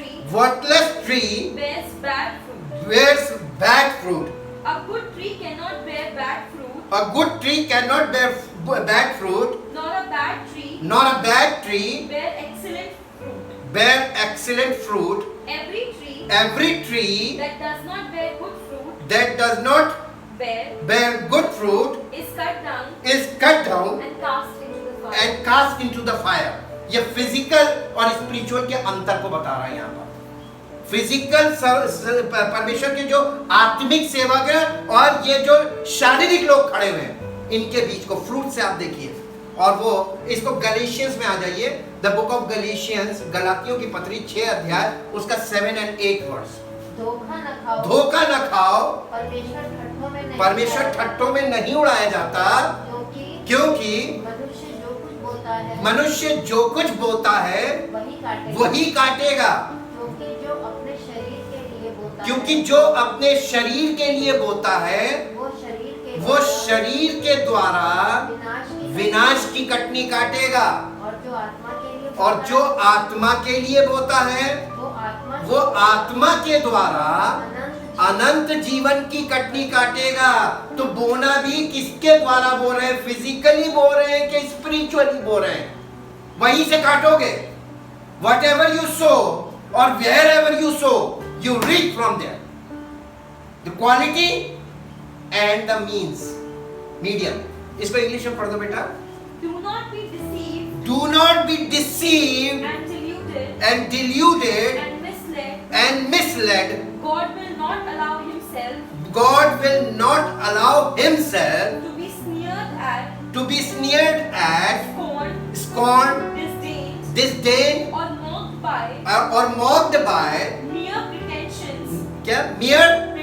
tree bears bad fruit. bears bad fruit. A good tree cannot bear bad fruit, A good tree cannot bear bad fruit, nor a bad tree nor a bad tree bear excellent fruit. bear excellent fruit. Every tree That that does not bear good fruit does not bear good fruit is cut down is cut down and cast into the fire. and cast into the fire. ये फिजिकल और स्पिरिचुअल के अंतर को बता रहा है यहाँ पर। फिजिकल परमेश्वर के जो आत्मिक सेवक हैं और ये जो शारीरिक लोग खड़े हुए हैं, इनके बीच को फ्रूट से आप देखिए। और वो इसको गलेशियंस में आ जाइए, द बुक ऑफ गलेशियंस, गलातियों की पत्री 6 अध्याय उसका 7 और 8 वर्स। धोखा न खाओ, परमेश्वर ठट्ठों में नहीं उड़ाया जाता, क्योंकि मनुष्य जो कुछ बोता है वही काटेगा। क्योंकि जो अपने शरीर के लिए बोता है वो शरीर के द्वारा विनाश की कटनी काटेगा, और जो आत्मा के लिए बोता है वो आत्मा के द्वारा अनंत जीवन की कटनी काटेगा। तो बोना भी किसके द्वारा बो रहे हैं? फिजिकली बो रहे हैं कि स्पिरिचुअली बो रहे हैं? वहीं से काटोगे। Whatever you sow or wherever you sow, you reap from there. The quality and the means, medium. इसको इंग्लिश में पढ़ दो बेटा। Do not be deceived Do not be deceived and deluded and misled. God will not allow himself God will not allow himself to be sneered at, scorned, disdained, or mocked by mere pretensions, क्या? Mere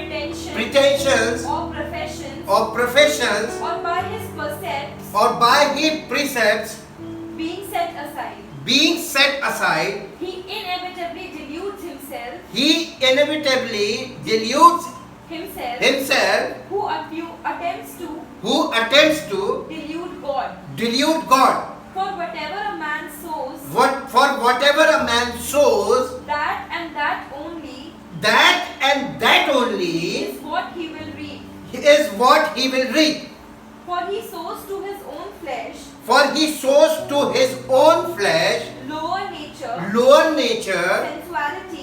pretensions or professions or by his precepts being set aside. He inevitably deludes himself who attempts to delude God. For whatever a man sows, Whatever a man sows, that and that only is what he will reap. what he will reap. For he sows to his own flesh lower nature,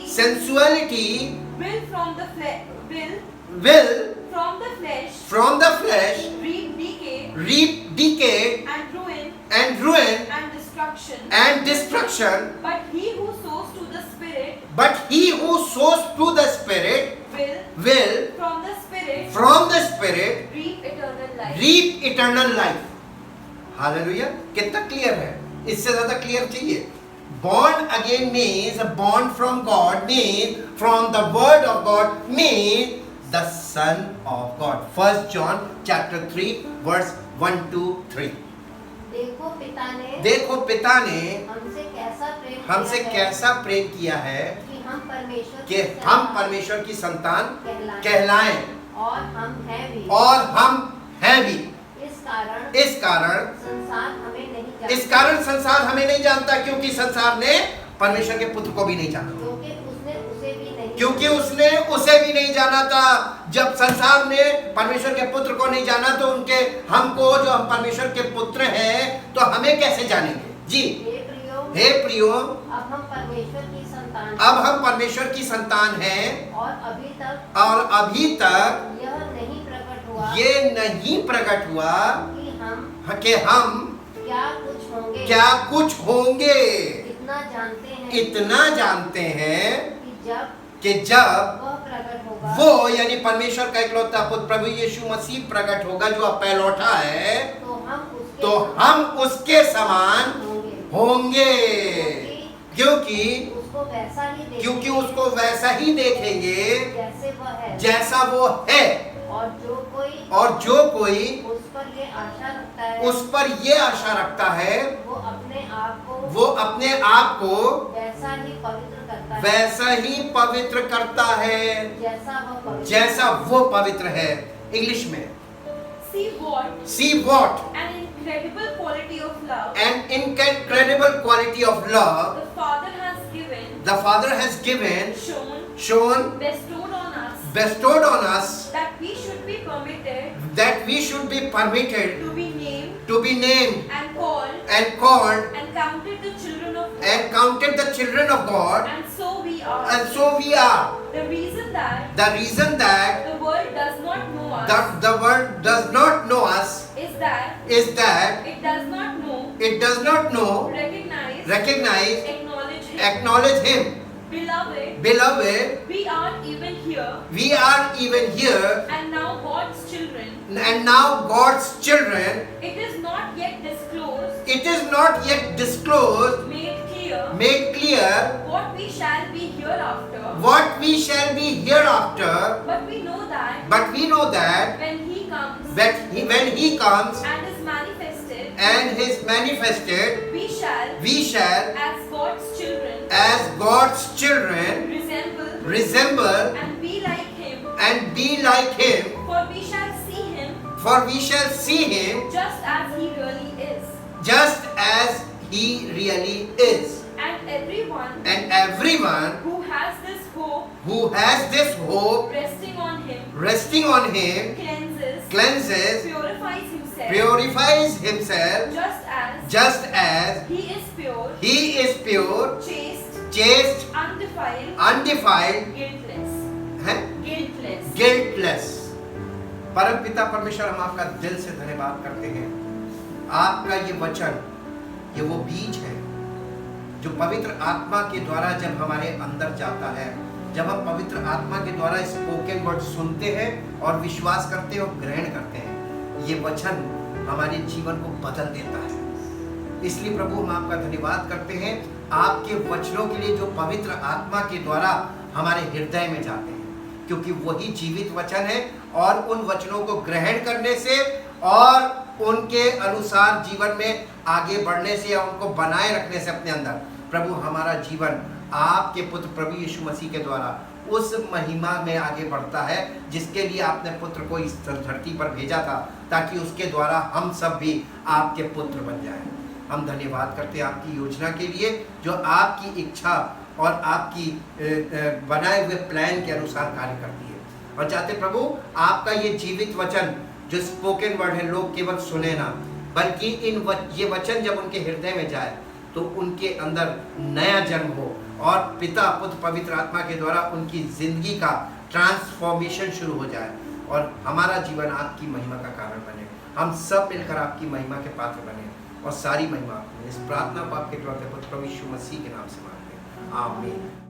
sensuality, will from the flesh reap decay and ruin and destruction. But he who sows to the spirit will from the spirit reap eternal life. Hallelujah. कितना क्लियर है? इससे ज्यादा क्लियर चाहिए? Born again means born from God, means from the word of God, means the son of God. 1 John chapter 3 verse 1 to 3. देखो पिता ने हमसे कैसा प्रेम किया है कि हम परमेश्वर की संतान कहलाएं, और हम हैं भी। इस कारण संसार हमें नहीं जानता, क्योंकि संसार ने परमेश्वर के पुत्र को भी नहीं जाना, क्योंकि उसने उसे भी नहीं जाना था। जब संसार ने परमेश्वर के पुत्र को नहीं जाना तो उनके हमको, जो हम परमेश्वर के पुत्र हैं, तो हमें कैसे जानेंगे? जी हे प्रियो, अब हम परमेश्वर की संतान अब हम परमेश्वर की संतान हैं और अभी तक यह नहीं प्रकट हुआ ये नहीं प्रकट हुआ कि हम कि हम क्या कुछ होंगे। इतना जानते हैं कि कि जब वह प्रकट होगा, वो यानी परमेश्वर का इकलौता पुत्र प्रभु यीशु मसीह प्रकट होगा, जो अब पहलौठा है, तो हम उसके समान होंगे। क्योंकि उसको वैसा ही देखेंगे जैसा वो है। और जो कोई उस पर ये आशा रखता है, वो अपने आप को वैसा ही पवित्र करता है जैसा वो पवित्र है। इंग्लिश में See what an incredible quality of love an incredible quality of love the Father has given, the Father has given, shown, bestowed on us, that we should be permitted to be named and called and called and counted the children of God. and counted the children of God, And so we are. and so we are. The reason that The reason that the world does not know us the world does not know us is that is that it does not know, it does not know, recognize, acknowledge Him. Beloved, Beloved, we are even here, and now God's children. It is not yet disclosed, made clear what we shall be hereafter, but we know that when He comes and is manifested, we shall as God's children, resemble and be like Him, for we shall see Him just as He really is. And everyone who has this hope resting on Him cleanses, purifies himself, just as He is pure, chaste, undefiled, guiltless. परम पिता परमेश्वर, हम आपका दिल से धन्यवाद करते हैं। आपका ये वचन, ये वो बीज है जो पवित्र आत्मा के द्वारा जब हमारे अंदर जाता है, जब हम पवित्र आत्मा के द्वारा स्पोकन वर्ड सुनते हैं और विश्वास करते हैं और ग्रहण करते हैं, ये वचन हमारे जीवन को बदल देता है। इसलिए प्रभु, हम आपका धन्यवाद करते हैं आपके वचनों के लिए जो पवित्र आत्मा के द्वारा हमारे हृदय में जाते हैं, क्योंकि वही जीवित वचन है। और उन वचनों को ग्रहण करने से और उनके अनुसार जीवन में आगे बढ़ने से या उनको बनाए रखने से अपने अंदर, प्रभु, हमारा जीवन आपके पुत्र प्रभु यीशु मसीह के द्वारा उस महिमा में आगे बढ़ता है जिसके लिए आपने पुत्र को इस धरती पर भेजा था, ताकि उसके द्वारा हम सब भी आपके पुत्र बन जाएं। हम धन्यवाद करते हैं आपकी योजना के लिए, जो आपकी इच्छा और आपकी बनाए हुए प्लान के अनुसार कार्य करती है। और चाहते प्रभु, आपका ये जीवित वचन जो स्पोकन वर्ड है, लोग केवल सुने ना, बल्कि ये वचन जब उनके हृदय में जाए तो उनके अंदर नया जन्म हो और पिता पुत्र पवित्र आत्मा के द्वारा उनकी जिंदगी का ट्रांसफॉर्मेशन शुरू हो जाए और हमारा जीवन आपकी महिमा का कारण बने। हम सब मिलकर आपकी महिमा के पात्र बने और सारी महिमा इस प्रार्थना को आपके पुत्र प्रभु यीशु मसीह के नाम से मांगते हैं, आमीन।